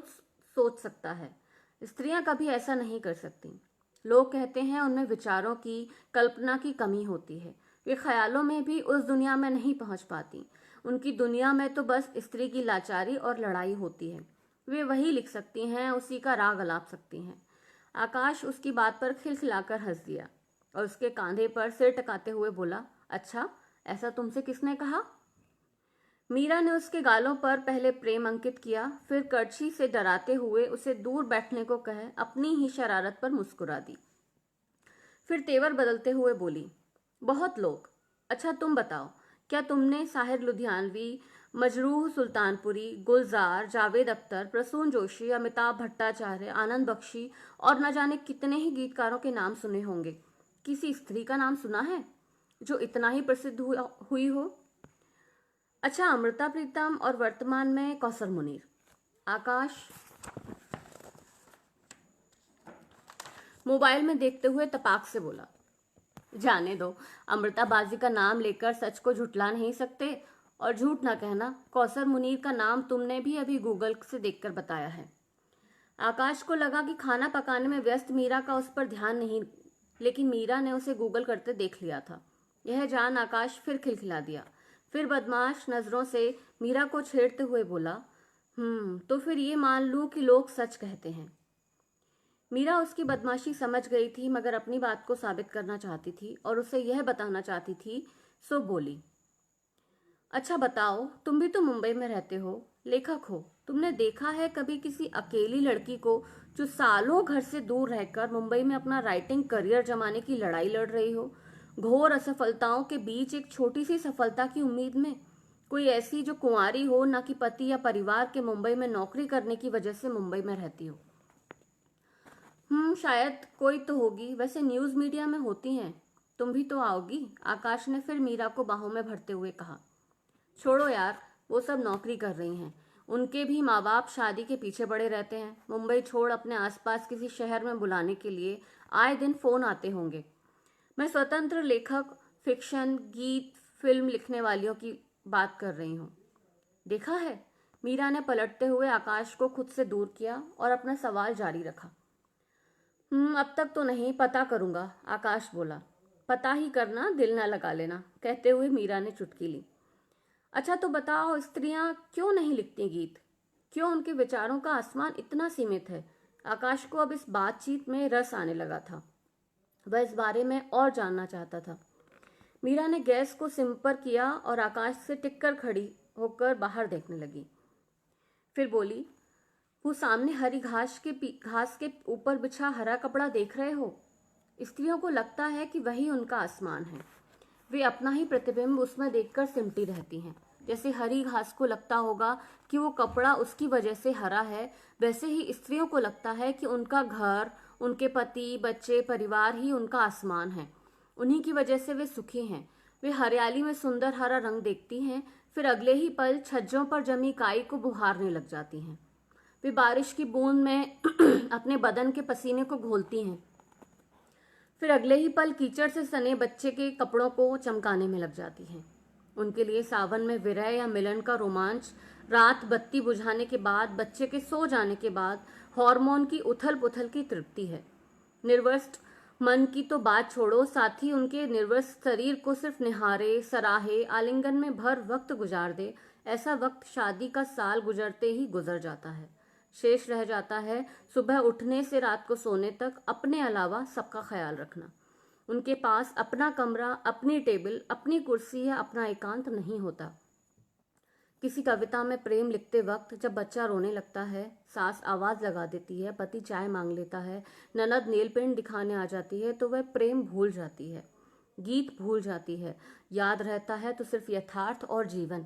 सोच सकता है, स्त्रियां कभी ऐसा नहीं कर सकती। लोग कहते हैं उनमें विचारों की, कल्पना की कमी होती है। वे ख्यालों में भी उस दुनिया में नहीं पहुंच पाती। उनकी दुनिया में तो बस स्त्री की लाचारी और लड़ाई होती है। वे वही लिख सकती हैं, उसी का राग अलाप सकती हैं। आकाश उसकी बात पर खिलखिलाकर हंस दिया और उसके कांधे पर सिर टकाते हुए बोला, अच्छा, ऐसा तुमसे किसने कहा? मीरा ने उसके गालों पर पहले प्रेम अंकित किया, फिर करछी से डराते हुए उसे दूर बैठने को कहे अपनी ही शरारत पर मुस्कुरा दी। फिर तेवर बदलते हुए बोली, बहुत लोग। अच्छा तुम बताओ, क्या तुमने साहिर लुधियानवी, मजरूह सुल्तानपुरी, गुलजार, जावेद अख्तर, प्रसून जोशी, अमिताभ भट्टाचार्य, आनंद बख्शी और न जाने कितने ही गीतकारों के नाम सुने होंगे। किसी स्त्री का नाम सुना है जो इतना ही प्रसिद्ध हुई हो? अच्छा, अमृता प्रीतम और वर्तमान में कौसर मुनीर। आकाश मोबाइल में देखते हुए तपाक से बोला, जाने दो, अमृता बाजी का नाम लेकर सच को झुठला नहीं सकते। और झूठ ना कहना, कौसर मुनीर का नाम तुमने भी अभी गूगल से देखकर बताया है। आकाश को लगा कि खाना पकाने में व्यस्त मीरा का उस पर ध्यान नहीं, लेकिन मीरा ने उसे गूगल करते देख लिया था। यह जान आकाश फिर खिलखिला दिया। फिर बदमाश नजरों से मीरा को छेड़ते हुए बोला, तो फिर ये मान लूं कि लोग सच कहते हैं। मीरा उसकी बदमाशी समझ गई थी, मगर अपनी बात को साबित करना चाहती थी और उसे यह बताना चाहती थी, सो बोली, अच्छा बताओ, तुम भी तो मुंबई में रहते हो, लेखक हो, तुमने देखा है कभी किसी अकेली लड़की को जो सालों घर से दूर रहकर मुंबई में अपना राइटिंग करियर जमाने की लड़ाई लड़ रही हो, घोर असफलताओं के बीच एक छोटी सी सफलता की उम्मीद में? कोई ऐसी जो कुंवारी हो, ना कि पति या परिवार के मुंबई में नौकरी करने की वजह से मुंबई में रहती हो। शायद कोई तो होगी, वैसे न्यूज मीडिया में होती हैं। तुम भी तो आओगी? आकाश ने फिर मीरा को बाहों में भरते हुए कहा। छोड़ो यार, वो सब नौकरी कर रही हैं। उनके भी माँ बाप शादी के पीछे पड़े रहते हैं। मुंबई छोड़ अपने आसपास किसी शहर में बुलाने के लिए आए दिन फोन आते होंगे। मैं स्वतंत्र लेखक, फिक्शन, गीत, फिल्म लिखने वालियों की बात कर रही हूँ। देखा है? मीरा ने पलटते हुए आकाश को खुद से दूर किया और अपना सवाल जारी रखा। अब तक तो नहीं, पता करूंगा, आकाश बोला। पता ही करना, दिल ना लगा लेना, कहते हुए मीरा ने चुटकी ली। अच्छा तो बताओ, स्त्रियां क्यों नहीं लिखती गीत? क्यों उनके विचारों का आसमान इतना सीमित है? आकाश को अब इस बातचीत में रस आने लगा था। वह इस बारे में और जानना चाहता था। मीरा ने गैस को सिम पर किया और आकाश से टिककर खड़ी होकर बाहर देखने लगी। फिर बोली, वो सामने हरी घास के ऊपर बिछा हरा कपड़ा देख रहे हो? स्त्रियों को लगता है कि वही उनका आसमान है। वे अपना ही प्रतिबिंब उसमें देखकर सिमटी रहती हैं। जैसे हरी घास को लगता होगा कि वो कपड़ा उसकी वजह से हरा है, वैसे ही स्त्रियों को लगता है कि उनका घर, उनके पति, बच्चे, परिवार ही उनका आसमान है। उन्हीं की वजह से वे सुखी हैं। वे हरियाली में सुंदर हरा रंग देखती हैं, फिर अगले ही पल छज्जों पर जमी काई को बुहारने लग जाती हैं। वे बारिश की बूंद में अपने बदन के पसीने को घोलती हैं, फिर अगले ही पल कीचड़ से सने बच्चे के कपड़ों को चमकाने में लग जाती हैं। उनके लिए सावन में विरह या मिलन का रोमांच, रात बत्ती बुझाने के बाद, बच्चे के सो जाने के बाद हार्मोन की उथल पुथल की तृप्ति है। निर्वस्त मन की तो बात छोड़ो, साथ ही उनके निर्वस्त शरीर को सिर्फ निहारे, सराहे, आलिंगन में भर वक्त गुजार दे, ऐसा वक्त शादी का साल गुजरते ही गुजर जाता है। शेष रह जाता है सुबह उठने से रात को सोने तक अपने अलावा सबका ख्याल रखना। उनके पास अपना कमरा, अपनी टेबल, अपनी कुर्सी या अपना एकांत नहीं होता। किसी कविता में प्रेम लिखते वक्त जब बच्चा रोने लगता है, सास आवाज लगा देती है, पति चाय मांग लेता है, ननद नेल पेंट दिखाने आ जाती है, तो वह प्रेम भूल जाती है, गीत भूल जाती है। याद रहता है तो सिर्फ यथार्थ और जीवन।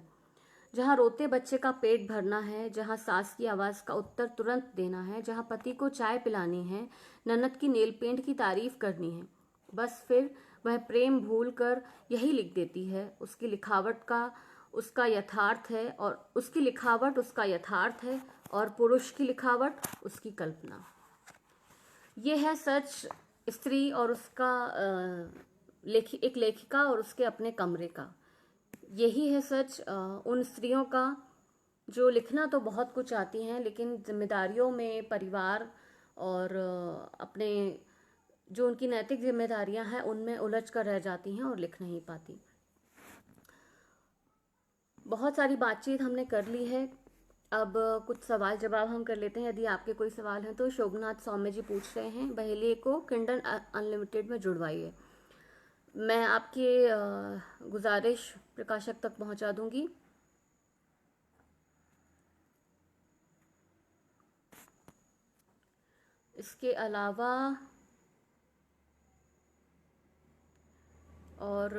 जहाँ रोते बच्चे का पेट भरना है, जहाँ सास की आवाज का उत्तर तुरंत देना है, जहाँ पति को चाय पिलानी है, ननद की नेल पेंट की तारीफ करनी है, बस फिर वह प्रेम भूल कर यही लिख देती है। उसकी लिखावट उसका यथार्थ है और पुरुष की लिखावट उसकी कल्पना। ये है सच स्त्री और उसका एक लेखिका और उसके अपने कमरे का। यही है सच उन स्त्रियों का जो लिखना तो बहुत कुछ आती हैं, लेकिन जिम्मेदारियों में परिवार और अपने जो उनकी नैतिक जिम्मेदारियां हैं उनमें उलझ कर रह जाती हैं और लिख नहीं पाती। बहुत सारी बातचीत हमने कर ली है। अब कुछ सवाल जवाब हम कर लेते हैं। यदि आपके कोई सवाल हैं तो शोभनाथ सौम्य जी पूछ रहे हैं, बहेलिए को किंडल अनलिमिटेड में जुड़वाइए। मैं आपकी गुजारिश प्रकाशक तक पहुंचा दूंगी। इसके अलावा और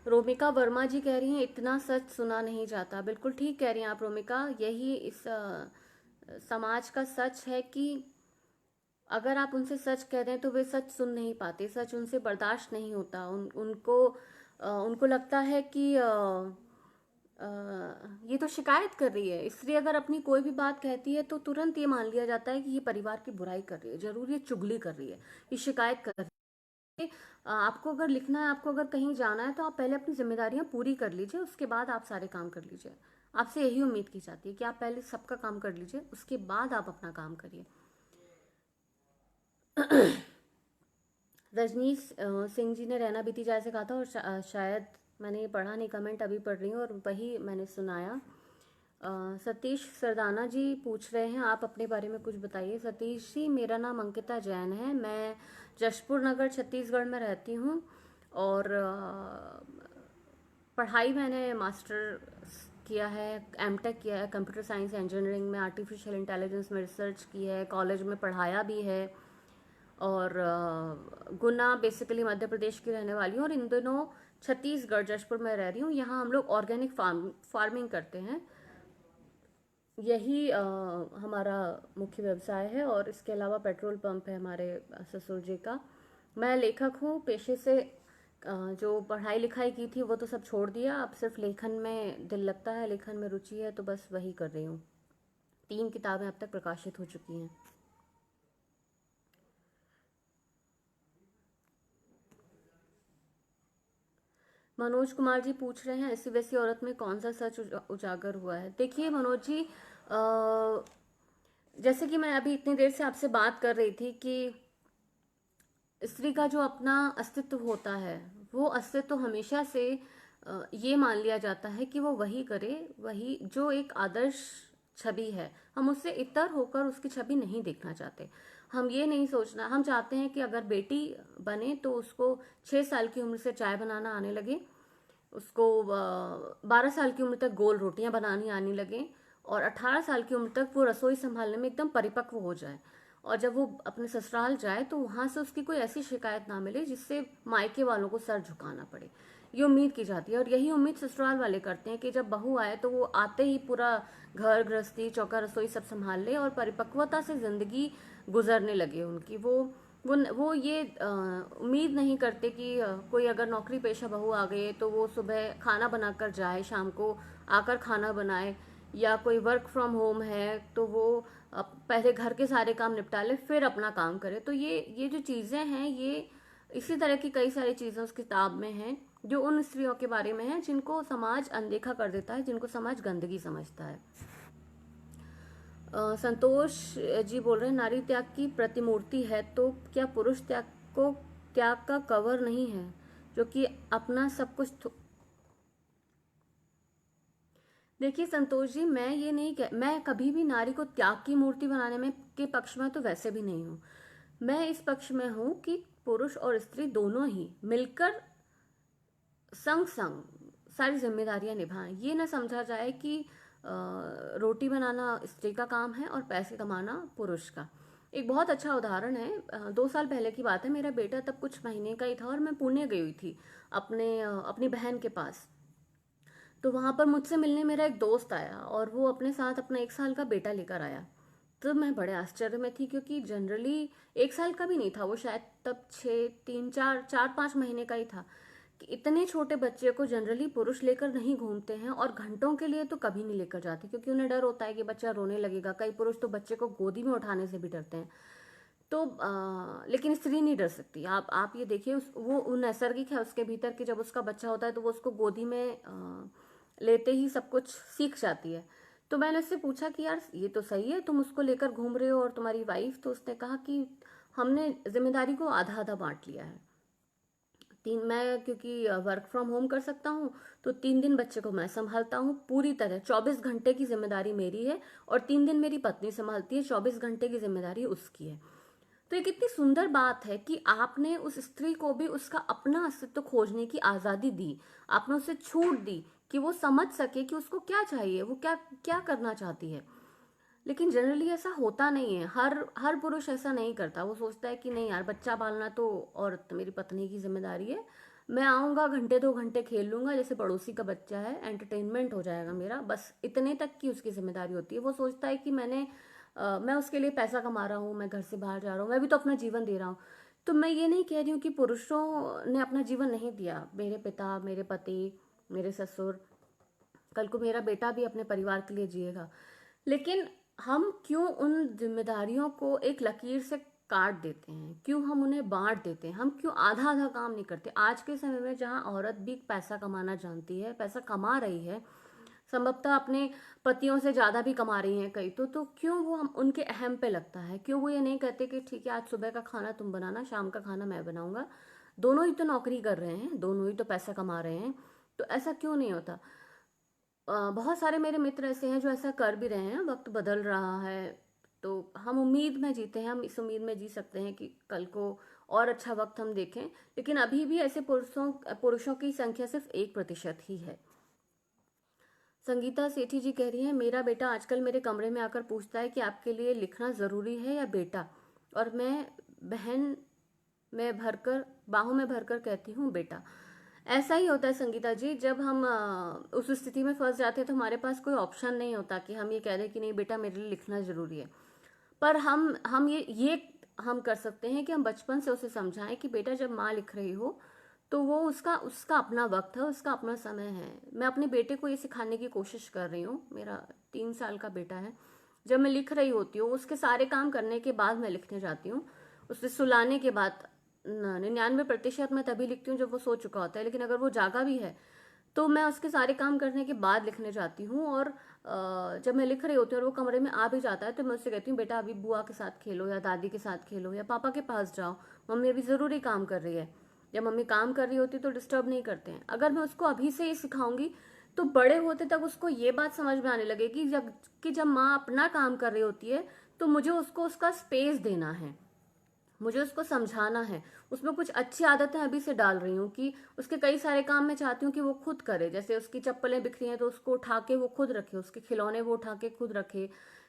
रोमिका वर्मा जी कह रही हैं इतना सच सुना नहीं जाता। बिल्कुल ठीक कह रही हैं आप रोमिका। यही इस समाज का सच है कि अगर आप उनसे सच कह रहे हैं तो वे सच सुन नहीं पाते, सच उनसे बर्दाश्त नहीं होता। उनको लगता है कि ये तो शिकायत कर रही है। स्त्री अगर अपनी कोई भी बात कहती है तो तुरंत ये मान लिया जाता है कि ये परिवार की बुराई कर रही है, जरूर ये चुगली कर रही है, ये शिकायत कर रही है। आपको अगर लिखना है, आपको अगर कहीं जाना है तो आप पहले अपनी जिम्मेदारियां पूरी कर लीजिए, उसके बाद आप सारे काम कर लीजिए। आपसे यही उम्मीद की जाती है कि आप पहले सबका काम कर लीजिए, उसके बाद आप अपना काम करिए। रजनीश सिंह जी ने रहना बीती जाए से कहा था, और शायद मैंने ये पढ़ा नहीं, कमेंट अभी पढ़ रही हूँ और वही मैंने सुनाया। सतीश सरदाना जी पूछ रहे हैं आप अपने बारे में कुछ बताइए। सतीश जी, मेरा नाम अंकिता जैन है, मैं जशपुर नगर छत्तीसगढ़ में रहती हूँ और पढ़ाई मैंने मास्टर किया है, एमटेक किया है कंप्यूटर साइंस इंजीनियरिंग में, आर्टिफिशियल इंटेलिजेंस में रिसर्च की है, कॉलेज में पढ़ाया भी है। और गुना बेसिकली मध्य प्रदेश की रहने वाली हूँ और इन दिनों छत्तीसगढ़ जशपुर में रह रही हूँ। यहाँ हम लोग ऑर्गेनिक फार्मिंग करते हैं, यही हमारा मुख्य व्यवसाय है। और इसके अलावा पेट्रोल पंप है हमारे ससुर जी का। मैं लेखक हूँ पेशे से। जो पढ़ाई लिखाई की थी वो तो सब छोड़ दिया, अब सिर्फ लेखन में दिल लगता है, लेखन में रुचि है, तो बस वही कर रही हूँ। 3 किताबें अब तक प्रकाशित हो चुकी हैं। मनोज कुमार जी पूछ रहे हैं ऐसी वैसी औरत में कौन सा सच उजागर हुआ है। देखिए मनोज जी, जैसे कि मैं अभी इतनी देर से आपसे बात कर रही थी कि स्त्री का जो अपना अस्तित्व होता है, वो अस्तित्व हमेशा से ये मान लिया जाता है कि वो वही करे, वही जो एक आदर्श छवि है, हम उससे इतर होकर उसकी छवि नहीं देखना चाहते। हम ये नहीं सोचना, हम चाहते हैं कि अगर बेटी बने तो उसको 6 साल की उम्र से चाय बनाना आने लगे, उसको 12 साल की उम्र तक गोल रोटियां बनानी आने लगे और 18 साल की उम्र तक वो रसोई संभालने में एकदम परिपक्व हो जाए। और जब वो अपने ससुराल जाए तो वहां से उसकी कोई ऐसी शिकायत ना मिले जिससे मायके वालों को सर झुकाना पड़े। ये उम्मीद की जाती है और यही उम्मीद ससुराल वाले करते हैं कि जब बहू आए तो वो आते ही पूरा घर गृहस्थी चौका रसोई सब संभाल ले और परिपक्वता से जिंदगी गुजरने लगे उनकी। वो ये उम्मीद नहीं करते कि कोई अगर नौकरी पेशा बहू आ गई तो वो सुबह खाना बनाकर जाए, शाम को आकर खाना बनाए, या कोई वर्क फ्रॉम होम है तो वो पहले घर के सारे काम निपटा ले फिर अपना काम करे। तो ये जो चीजें हैं, ये इसी तरह की कई सारी चीजें उस किताब में हैं जो उन स्त्रियों के बारे में है जिनको समाज अनदेखा कर देता है, जिनको समाज गंदगी समझता है। संतोष जी बोल रहे हैं नारी त्याग की प्रतिमूर्ति है तो क्या पुरुष त्याग को त्याग का कवर नहीं है, जो कि अपना सब कुछ देखिए संतोष जी, मैं ये नहीं मैं कभी भी नारी को त्याग की मूर्ति बनाने में के पक्ष में तो वैसे भी नहीं हूँ। मैं इस पक्ष में हूँ कि पुरुष और स्त्री दोनों ही मिलकर संग संग सारी जिम्मेदारियां निभाएं। ये ना समझा जाए कि रोटी बनाना स्त्री का काम है और पैसे कमाना पुरुष का। एक बहुत अच्छा उदाहरण है, 2 साल पहले की बात है, मेरा बेटा तब कुछ महीने का ही था और मैं पुणे गई हुई थी अपनी बहन के पास। तो वहां पर मुझसे मिलने मेरा एक दोस्त आया और वो अपने साथ अपना 1 साल का बेटा लेकर आया। तो मैं बड़े आश्चर्य में थी क्योंकि जनरली 1 साल का भी नहीं था वो, शायद तब 6 3 4 4 5 महीने का ही था। कि इतने छोटे बच्चे को जनरली पुरुष लेकर नहीं घूमते हैं और घंटों के लिए तो कभी नहीं लेकर जाते क्योंकि उन्हें डर होता है कि बच्चा रोने लगेगा। कई पुरुष तो बच्चे को गोदी में उठाने से भी डरते हैं। तो लेकिन स्त्री नहीं डर सकती। आप ये देखिए, वो नैसर्गिक है उसके भीतर कि जब उसका बच्चा होता है तो वो उसको गोदी में लेते ही सब कुछ सीख जाती है। तो मैंने उससे पूछा कि यार ये तो सही है, तुम उसको लेकर घूम रहे हो और तुम्हारी वाइफ, तो उसने कहा कि हमने जिम्मेदारी को आधा आधा बांट लिया है। मैं क्योंकि वर्क फ्रॉम होम कर सकता हूँ, तो 3 दिन बच्चे को मैं संभालता हूँ पूरी तरह, 24 घंटे की जिम्मेदारी मेरी है, और 3 दिन मेरी पत्नी संभालती है, 24 घंटे की जिम्मेदारी उसकी है। तो ये कितनी सुंदर बात है कि आपने उस स्त्री को भी उसका अपना अस्तित्व खोजने की आजादी दी, आपने उसे छूट दी कि वो समझ सके कि उसको क्या चाहिए, वो क्या क्या करना चाहती है। लेकिन जनरली ऐसा होता नहीं है, हर पुरुष ऐसा नहीं करता। वो सोचता है कि नहीं यार, बच्चा पालना तो औरत मेरी पत्नी की जिम्मेदारी है, मैं आऊंगा घंटे 2 घंटे खेल लूंगा जैसे पड़ोसी का बच्चा है, एंटरटेनमेंट हो जाएगा मेरा, बस इतने तक की उसकी जिम्मेदारी होती है। वो सोचता है कि मैं उसके लिए पैसा कमा रहा हूँ, मैं घर से बाहर जा रहा हूँ, मैं भी तो अपना जीवन दे रहा हूँ। तो मैं ये नहीं कह रही हूँ कि पुरुषों ने अपना जीवन नहीं दिया, मेरे पिता, मेरे पति, मेरे ससुर, कल को मेरा बेटा भी अपने परिवार के लिए जिएगा। लेकिन हम क्यों उन जिम्मेदारियों को एक लकीर से काट देते हैं, क्यों हम उन्हें बांट देते हैं, हम क्यों आधा आधा काम नहीं करते? आज के समय में जहां औरत भी पैसा कमाना जानती है, पैसा कमा रही है, संभवतः अपने पतियों से ज्यादा भी कमा रही हैं कई, तो क्यों वो हम उनके अहम पे लगता है? क्यों वो ये नहीं कहते कि ठीक है आज सुबह का खाना तुम बनाना, शाम का खाना मैं बनाऊंगा? दोनों ही तो नौकरी कर रहे हैं, दोनों ही तो पैसा कमा रहे हैं, तो ऐसा क्यों नहीं होता? बहुत सारे मेरे मित्र ऐसे हैं जो ऐसा कर भी रहे हैं। वक्त बदल रहा है, तो हम उम्मीद में जीते हैं, हम इस उम्मीद में जी सकते हैं कि कल को और अच्छा वक्त हम देखें। लेकिन अभी भी ऐसे पुरुषों की संख्या सिर्फ 1% ही है। संगीता सेठी जी कह रही है, मेरा बेटा आजकल मेरे कमरे में आकर पूछता है कि आपके लिए लिखना जरूरी है या बेटा, और मैं बहन में भरकर बाहों में भरकर कहती हूँ बेटा। ऐसा ही होता है संगीता जी, जब हम उस स्थिति में फंस जाते हैं तो हमारे पास कोई ऑप्शन नहीं होता कि हम ये कह दें कि नहीं बेटा मेरे लिए लिखना जरूरी है। पर हम ये हम कर सकते हैं कि हम बचपन से उसे समझाएं कि बेटा जब माँ लिख रही हो तो वो उसका उसका अपना वक्त है, उसका अपना समय है। मैं अपने बेटे को ये सिखाने की कोशिश कर रही हूँ, मेरा 3 साल का बेटा है। जब मैं लिख रही होती हूँ, उसके सारे काम करने के बाद मैं लिखने जाती हूँ, उसे सुलाने के बाद। 99% मैं तभी लिखती हूँ जब वो सो चुका होता है, लेकिन अगर वो जागा भी है तो मैं उसके सारे काम करने के बाद लिखने जाती हूँ। और जब मैं लिख रही होती हूँ और वो कमरे में आ भी जाता है तो मैं उससे कहती हूँ बेटा अभी बुआ के साथ खेलो, या दादी के साथ खेलो, या पापा के पास जाओ, मम्मी अभी ज़रूरी काम कर रही है। जब मम्मी काम कर रही होती तो डिस्टर्ब नहीं करते हैं। अगर मैं उसको अभी से ही सिखाऊंगी तो बड़े होते तक उसको ये बात समझ में आने लगेगी जब माँ अपना काम कर रही होती है तो मुझे उसको उसका स्पेस देना है, मुझे उसको समझाना है। उसमें कुछ अच्छी आदतें अभी से डाल रही हूँ कि उसके कई सारे काम मैं चाहती हूँ कि वो खुद करे। जैसे उसकी चप्पलें बिखरी हैं तो उसको उठा के वो खुद रखे, उसके खिलौने वो उठा के खुद रखे,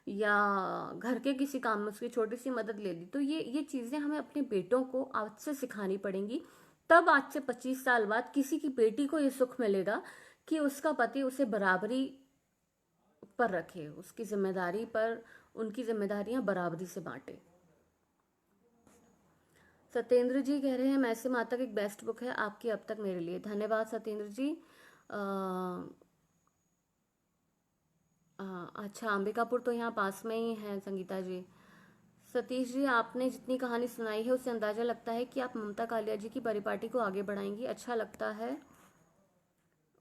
या घर के किसी काम में उसकी छोटी सी मदद ले ली। तो ये चीजें हमें अपने बेटों को आज से सिखानी पड़ेंगी। तब आज से 25 साल बाद किसी की बेटी को ये सुख मिलेगा कि उसका पति उसे बराबरी पर रखे, उसकी जिम्मेदारी पर उनकी जिम्मेदारियां बराबरी से बांटे। सत्येंद्र जी कह रहे हैं, मैं से माता की एक बेस्ट बुक है आपकी अब तक मेरे लिए। धन्यवाद सत्येंद्र जी। अ, अच्छा, अंबिकापुर तो यहाँ पास में ही है संगीता जी। सतीश जी, आपने जितनी कहानी सुनाई है उससे अंदाजा लगता है कि आप ममता कालिया जी की परिपाटी को आगे बढ़ाएंगी। अच्छा लगता है,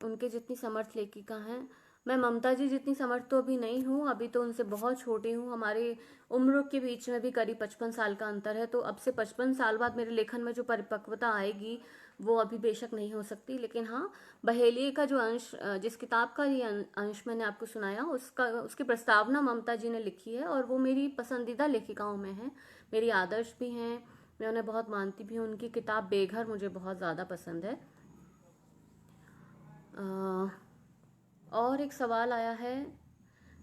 उनके जितनी समर्थ लेखिका हैं। मैं ममता जी जितनी समर्थ तो अभी नहीं हूँ, अभी तो उनसे बहुत छोटी हूँ। हमारी उम्र के बीच में भी करीब 55 साल का अंतर है, तो अब से 55 साल बाद मेरे लेखन में जो परिपक्वता आएगी वो अभी बेशक नहीं हो सकती। लेकिन हाँ, बहेलिये का जो अंश, जिस किताब का ये अंश मैंने आपको सुनाया, उसकी प्रस्तावना ममता जी ने लिखी है, और वो मेरी पसंदीदा लेखिकाओं में है, मेरी आदर्श भी हैं, मैं उन्हें बहुत मानती भी हूँ। उनकी किताब बेघर मुझे बहुत ज़्यादा पसंद है। और एक सवाल आया है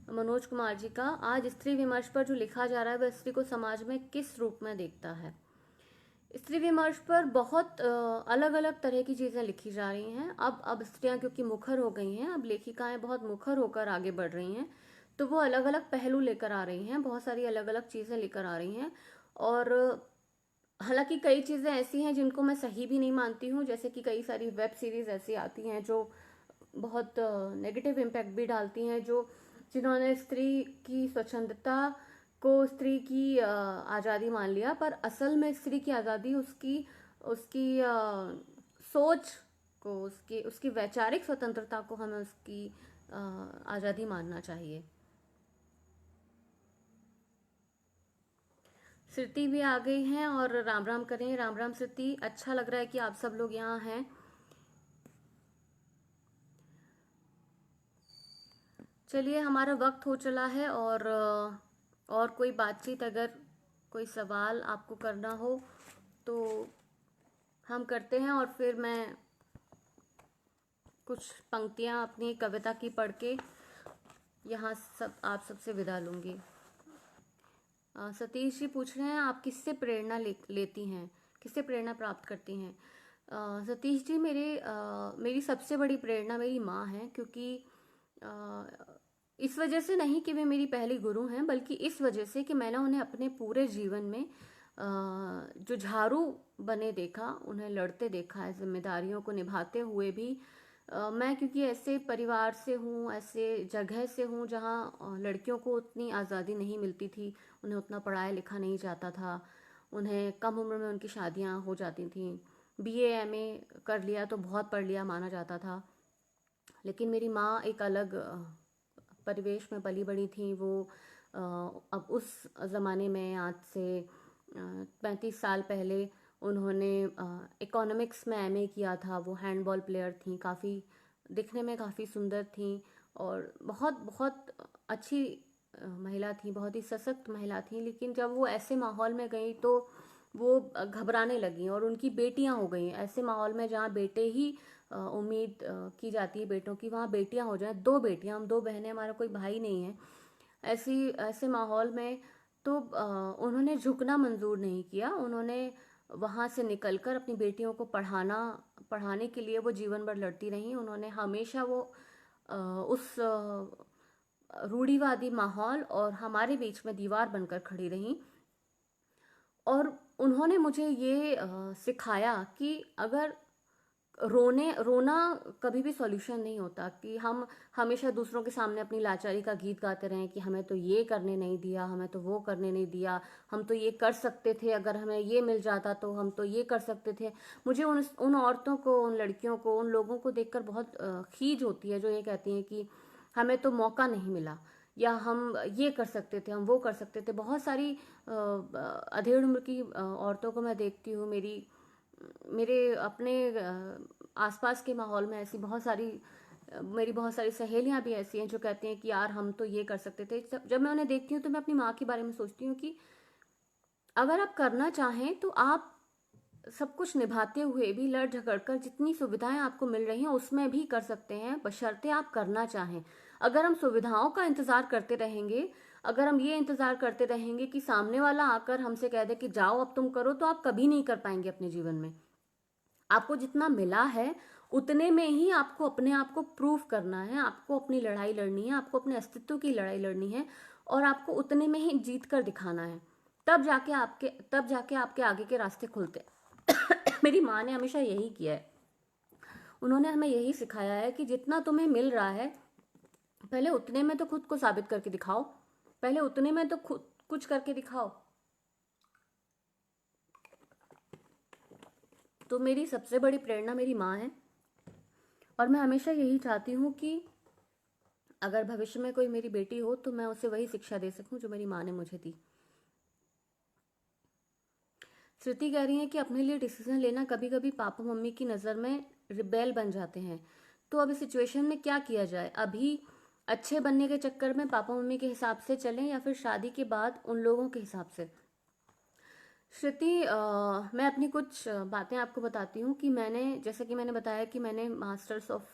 मनोज कुमार जी का, आज स्त्री विमर्श पर जो लिखा जा रहा है वह स्त्री को समाज में किस रूप में देखता है? स्त्री विमर्श पर बहुत अलग अलग तरह की चीजें लिखी जा रही हैं। अब स्त्रियां क्योंकि मुखर हो गई हैं, अब लेखिकाएं बहुत मुखर होकर आगे बढ़ रही हैं, तो वो अलग अलग पहलू लेकर आ रही हैं, बहुत सारी अलग अलग चीजें लेकर आ रही हैं। और हालांकि कई चीजें ऐसी हैं जिनको मैं सही भी नहीं मानती हूँ, जैसे कि कई सारी वेब सीरीज ऐसी आती हैं जो बहुत नेगेटिव इम्पैक्ट भी डालती हैं, जिन्होंने स्त्री की स्वच्छंदता को स्त्री की आज़ादी मान लिया, पर असल में स्त्री की आज़ादी उसकी उसकी सोच को, उसकी उसकी वैचारिक स्वतंत्रता को हमें उसकी आज़ादी मानना चाहिए। श्रुति भी आ गई हैं और राम राम करें। राम राम श्रुति, अच्छा लग रहा है कि आप सब लोग यहाँ हैं। चलिए, हमारा वक्त हो चला है, और कोई बातचीत, अगर कोई सवाल आपको करना हो तो हम करते हैं, और फिर मैं कुछ पंक्तियाँ अपनी कविता की पढ़ के यहाँ सब आप सबसे विदा लूँगी। सतीश जी पूछ रहे हैं, आप किससे प्रेरणा लेती हैं, किससे प्रेरणा प्राप्त करती हैं? सतीश जी, मेरी सबसे बड़ी प्रेरणा मेरी माँ है, क्योंकि इस वजह से नहीं कि वे मेरी पहली गुरु हैं, बल्कि इस वजह से कि मैंने उन्हें अपने पूरे जीवन में जो झाड़ू बने देखा, उन्हें लड़ते देखा है, जिम्मेदारियों को निभाते हुए भी। मैं क्योंकि ऐसे परिवार से हूँ, ऐसे जगह से हूँ जहाँ लड़कियों को उतनी आज़ादी नहीं मिलती थी, उन्हें उतना पढ़ाया लिखा नहीं जाता था, उन्हें कम उम्र में उनकी शादियाँ हो जाती थीं। बीए एमए कर लिया तो बहुत पढ़ लिया माना जाता था। लेकिन मेरी माँ एक अलग परिवेश में पली बड़ी थी। वो अब उस ज़माने में, आज से 35 साल पहले, उन्होंने इकोनॉमिक्स में एमए किया था। वो हैंडबॉल प्लेयर थी, काफ़ी दिखने में काफ़ी सुंदर थी, और बहुत बहुत अच्छी महिला थी, बहुत ही सशक्त महिला थी। लेकिन जब वो ऐसे माहौल में गई तो वो घबराने लगी, और उनकी बेटियां हो गई ऐसे माहौल में जहाँ बेटे ही उम्मीद की जाती है बेटों की, वहाँ बेटियां हो जाएं, 2 बेटियां, हम 2 बहनें, हमारा कोई भाई नहीं है। ऐसे माहौल में तो उन्होंने झुकना मंजूर नहीं किया। उन्होंने वहाँ से निकलकर अपनी बेटियों को पढ़ाने के लिए वो जीवन भर लड़ती रहीं। उन्होंने हमेशा वो उस रूढ़िवादी माहौल और हमारे बीच में दीवार बनकर खड़ी रहीं। और उन्होंने मुझे ये सिखाया कि अगर रोना कभी भी सॉल्यूशन नहीं होता, कि हम हमेशा दूसरों के सामने अपनी लाचारी का गीत गाते रहें कि हमें तो ये करने नहीं दिया, हमें तो वो करने नहीं दिया, हम तो ये कर सकते थे, अगर हमें ये मिल जाता तो हम तो ये कर सकते थे। मुझे उन औरतों को, उन लड़कियों को, उन लोगों को देखकर बहुत खीज होती है जो ये कहती हैं कि हमें तो मौका नहीं मिला, या हम ये कर सकते थे, हम वो कर सकते थे। बहुत सारी अधेड़ उम्र की औरतों को मैं देखती हूँ, मेरे अपने आसपास के माहौल में ऐसी बहुत सारी मेरी बहुत सारी सहेलियां भी ऐसी हैं जो कहती हैं कि यार हम तो ये कर सकते थे। जब मैं उन्हें देखती हूँ तो मैं अपनी माँ के बारे में सोचती हूँ कि अगर आप करना चाहें तो आप सब कुछ निभाते हुए भी, लड़ झगड़ कर जितनी सुविधाएं आपको मिल रही हैं उसमें भी कर सकते हैं, बशर्ते आप करना चाहें। अगर हम सुविधाओं का इंतजार करते रहेंगे, अगर हम ये इंतजार करते रहेंगे कि सामने वाला आकर हमसे कह दे कि जाओ अब तुम करो, तो आप कभी नहीं कर पाएंगे अपने जीवन में। आपको जितना मिला है उतने में ही आपको अपने आप को प्रूव करना है, आपको अपनी लड़ाई लड़नी है, आपको अपने अस्तित्व की लड़ाई लड़नी है, और आपको उतने में ही जीत कर दिखाना है। तब जाके आपके आगे के रास्ते खुलते हैं। मेरी माँ ने हमेशा यही किया है। उन्होंने हमें यही सिखाया है कि जितना तुम्हें मिल रहा है, पहले उतने में तो खुद को साबित करके दिखाओ, पहले उतने में तो खुद कुछ करके दिखाओ। तो मेरी सबसे बड़ी प्रेरणा मेरी माँ है, और मैं हमेशा यही चाहती हूँ कि अगर भविष्य में कोई मेरी बेटी हो तो मैं उसे वही शिक्षा दे सकूं जो मेरी माँ ने मुझे दी। श्रुति कह रही है कि अपने लिए डिसीजन लेना कभी कभी पापा मम्मी की नज़र में रिबेल बन जाते हैं, तो अब इस सिचुएशन में क्या किया जाए? अभी अच्छे बनने के चक्कर में पापा मम्मी के हिसाब से चलें, या फिर शादी के बाद उन लोगों के हिसाब से? श्रुति, मैं अपनी कुछ बातें आपको बताती हूँ कि जैसे कि मैंने बताया कि मैंने मास्टर्स ऑफ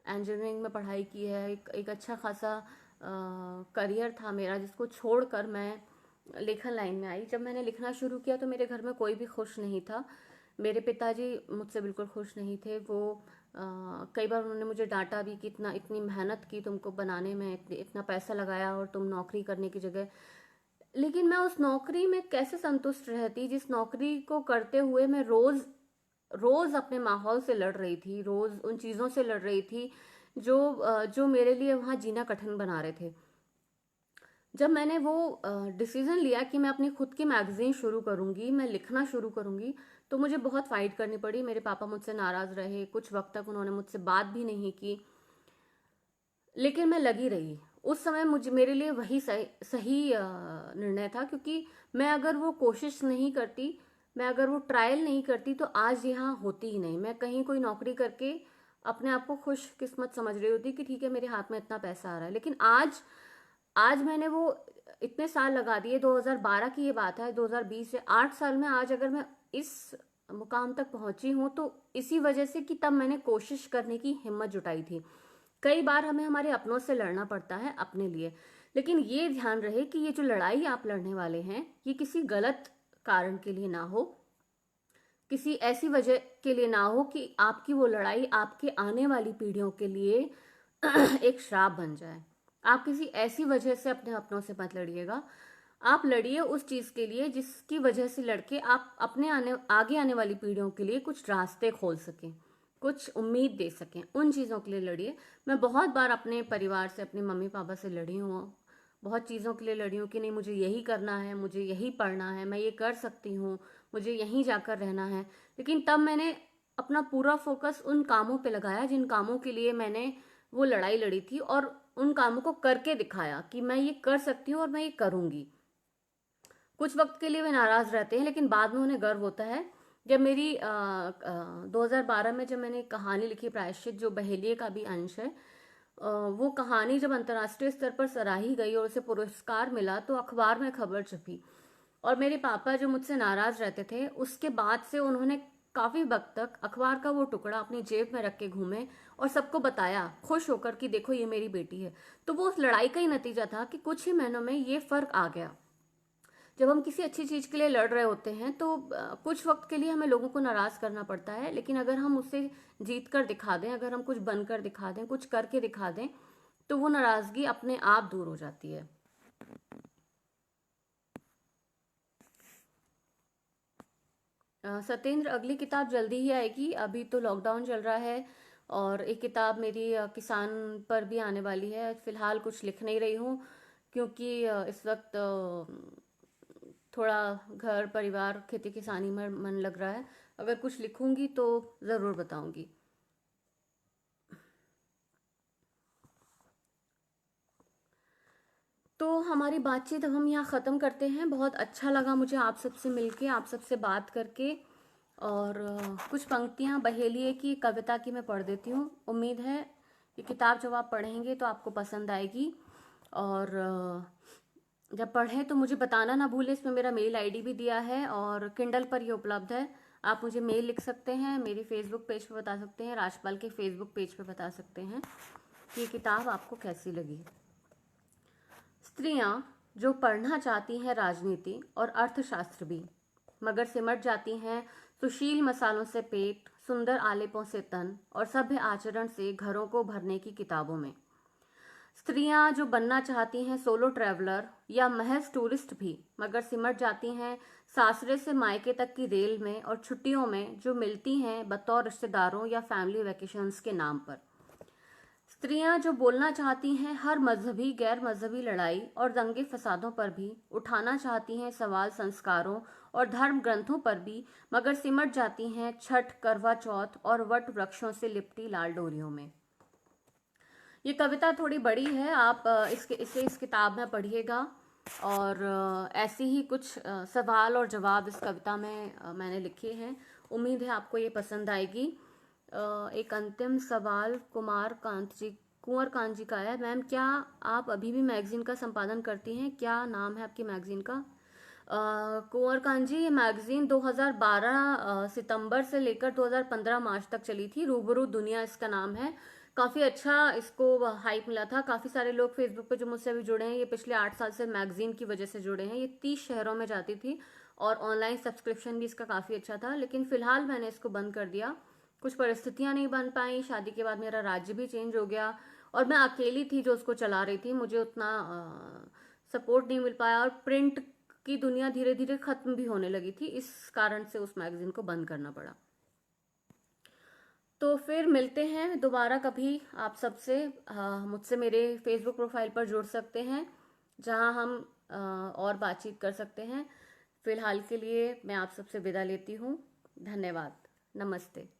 इंजीनियरिंग में पढ़ाई की है। एक अच्छा खासा करियर था मेरा, जिसको छोड़कर मैं लेखन लाइन में आई। जब मैंने लिखना शुरू किया तो मेरे घर में कोई भी खुश नहीं था। मेरे पिताजी मुझसे बिल्कुल खुश नहीं थे। वो कई बार उन्होंने मुझे डांटा भी कि इतनी मेहनत की तुमको बनाने में, इतना पैसा लगाया, और तुम नौकरी करने की जगह। लेकिन मैं उस नौकरी में कैसे संतुष्ट रहती जिस नौकरी को करते हुए मैं रोज रोज अपने माहौल से लड़ रही थी, रोज उन चीज़ों से लड़ रही थी जो मेरे लिए वहाँ जीना कठिन बना रहे थे। जब मैंने वो डिसीजन लिया कि मैं अपनी खुद की मैगजीन शुरू करूंगी, मैं लिखना शुरू करूंगी, तो मुझे बहुत फाइट करनी पड़ी। मेरे पापा मुझसे नाराज रहे, कुछ वक्त तक उन्होंने मुझसे बात भी नहीं की, लेकिन मैं लगी रही। उस समय मुझे, मेरे लिए वही सही सही निर्णय था, क्योंकि मैं अगर वो कोशिश नहीं करती, मैं अगर वो ट्रायल नहीं करती, तो आज यहाँ होती ही नहीं। मैं कहीं कोई नौकरी करके अपने आप को खुश किस्मत समझ रही होती कि ठीक है मेरे हाथ में इतना पैसा आ रहा है। लेकिन आज आज मैंने वो इतने साल लगा दिए, 2012 की ये बात है, 2020 से 8 साल में आज अगर मैं इस मुकाम तक पहुंची हूं, तो इसी वजह से कि तब मैंने कोशिश करने की हिम्मत जुटाई थी। कई बार हमें हमारे अपनों से लड़ना पड़ता है अपने लिए, लेकिन ये ध्यान रहे कि ये जो लड़ाई आप लड़ने वाले हैं, ये किसी गलत कारण के लिए ना हो, किसी ऐसी वजह के लिए ना हो कि आपकी वो लड़ाई आपके आने वाली पीढ़ियों के लिए एक श्राप बन जाए। आप किसी ऐसी वजह से अपने अपनों से मत लड़िएगा। आप लड़िए उस चीज के लिए जिसकी वजह से लड़के आप अपने आगे आने वाली पीढ़ियों के लिए कुछ रास्ते खोल सकें, कुछ उम्मीद दे सकें। उन चीजों के लिए लड़िए। मैं बहुत बार अपने परिवार से, अपने मम्मी पापा से लड़ी हूँ, बहुत चीज़ों के लिए लड़ी हूँ कि नहीं मुझे यही करना है, मुझे यही पढ़ना है, मैं ये कर सकती हूँ, मुझे यहीं जाकर रहना है। लेकिन तब मैंने अपना पूरा फोकस उन कामों पे लगाया जिन कामों के लिए मैंने वो लड़ाई लड़ी थी, और उन कामों को करके दिखाया कि मैं ये कर सकती हूँ और मैं ये करूंगी। कुछ वक्त के लिए वे नाराज रहते हैं, लेकिन बाद में उन्हें गर्व होता है। जब मेरी 2012 में जब मैंने कहानी लिखी प्रायश्चित, जो बहेलिये का भी अंश है, वो कहानी जब अंतर्राष्ट्रीय स्तर पर सराही गई और उसे पुरस्कार मिला, तो अखबार में खबर छपी। और मेरे पापा जो मुझसे नाराज रहते थे, उसके बाद से उन्होंने काफी वक्त तक अखबार का वो टुकड़ा अपनी जेब में रख के घूमे और सबको बताया खुश होकर कि देखो ये मेरी बेटी है। तो वो उस लड़ाई का ही नतीजा था कि कुछ ही महीनों में ये फर्क आ गया। जब हम किसी अच्छी चीज के लिए लड़ रहे होते हैं, तो कुछ वक्त के लिए हमें लोगों को नाराज करना पड़ता है, लेकिन अगर हम उससे जीत कर दिखा दें, अगर हम कुछ बनकर दिखा दें, कुछ करके दिखा दें, तो वो नाराजगी अपने आप दूर हो जाती है। सत्येंद्र, अगली किताब जल्दी ही आएगी। अभी तो लॉकडाउन चल रहा है, और एक किताब मेरी किसान पर भी आने वाली है। फिलहाल कुछ लिख नहीं रही हूँ, क्योंकि इस वक्त थोड़ा घर परिवार खेती किसानी में मन लग रहा है। अगर कुछ लिखूंगी तो ज़रूर बताऊंगी। तो हमारी बातचीत अब हम यहाँ ख़त्म करते हैं। बहुत अच्छा लगा मुझे आप सबसे मिलके, आप सबसे बात करके। और कुछ पंक्तियाँ बहेलिये की कविता की मैं पढ़ देती हूँ। उम्मीद है ये किताब जब आप पढ़ेंगे तो आपको पसंद आएगी। और जब पढ़ें तो मुझे बताना ना भूलें। इसमें मेरा मेल आईडी भी दिया है और किंडल पर ये उपलब्ध है। आप मुझे मेल लिख सकते हैं, मेरी फेसबुक पेज पे बता सकते हैं, राजपाल के फेसबुक पेज पे बता सकते हैं कि ये किताब आपको कैसी लगी। स्त्रियां जो पढ़ना चाहती हैं राजनीति और अर्थशास्त्र भी, मगर सिमट जाती हैं सुशील मसालों से पेट, सुंदर आलेपों से तन और सभ्य आचरण से घरों को भरने की किताबों में। स्त्रियां जो बनना चाहती हैं सोलो ट्रैवलर या महज टूरिस्ट भी, मगर सिमट जाती हैं सासरे से मायके तक की रेल में और छुट्टियों में जो मिलती हैं बतौर रिश्तेदारों या फैमिली वैकेशंस के नाम पर। स्त्रियां जो बोलना चाहती हैं हर मजहबी गैर मजहबी लड़ाई और दंगे फसादों पर भी, उठाना चाहती हैं सवाल संस्कारों और धर्म ग्रंथों पर भी, मगर सिमट जाती हैं छठ, करवा चौथ और वट वृक्षों से लिपटी लाल डोरियों में। ये कविता थोड़ी बड़ी है, आप इस किताब में पढ़िएगा। और ऐसे ही कुछ सवाल और जवाब इस कविता में मैंने लिखे हैं। उम्मीद है आपको ये पसंद आएगी। एक अंतिम सवाल कुंवर कांत जी का है। मैम, क्या आप अभी भी मैगजीन का संपादन करती हैं? क्या नाम है आपकी मैगजीन का? कुंवर कांत जी, ये मैगजीन 2012 सितंबर से लेकर 2015 मार्च तक चली थी। रूबरू दुनिया इसका नाम है। काफी अच्छा इसको हाइप मिला था। काफी सारे लोग फेसबुक पे जो मुझसे अभी जुड़े हैं, ये पिछले 8 साल से मैगजीन की वजह से जुड़े हैं। ये 30 शहरों में जाती थी और ऑनलाइन सब्सक्रिप्शन भी इसका काफी अच्छा था। लेकिन फिलहाल मैंने इसको बंद कर दिया। कुछ परिस्थितियां नहीं बन पाई, शादी के बाद मेरा राज्य भी चेंज हो गया और मैं अकेली थी जो उसको चला रही थी। मुझे उतना सपोर्ट नहीं मिल पाया और प्रिंट की दुनिया धीरे धीरे खत्म भी होने लगी थी। इस कारण से उस मैगजीन को बंद करना पड़ा। तो फिर मिलते हैं दोबारा कभी। आप सबसे मुझसे मेरे फेसबुक प्रोफाइल पर जुड़ सकते हैं। जहां हम और बातचीत कर सकते हैं। फिलहाल के लिए मैं आप सबसे विदा लेती हूँ। धन्यवाद। नमस्ते।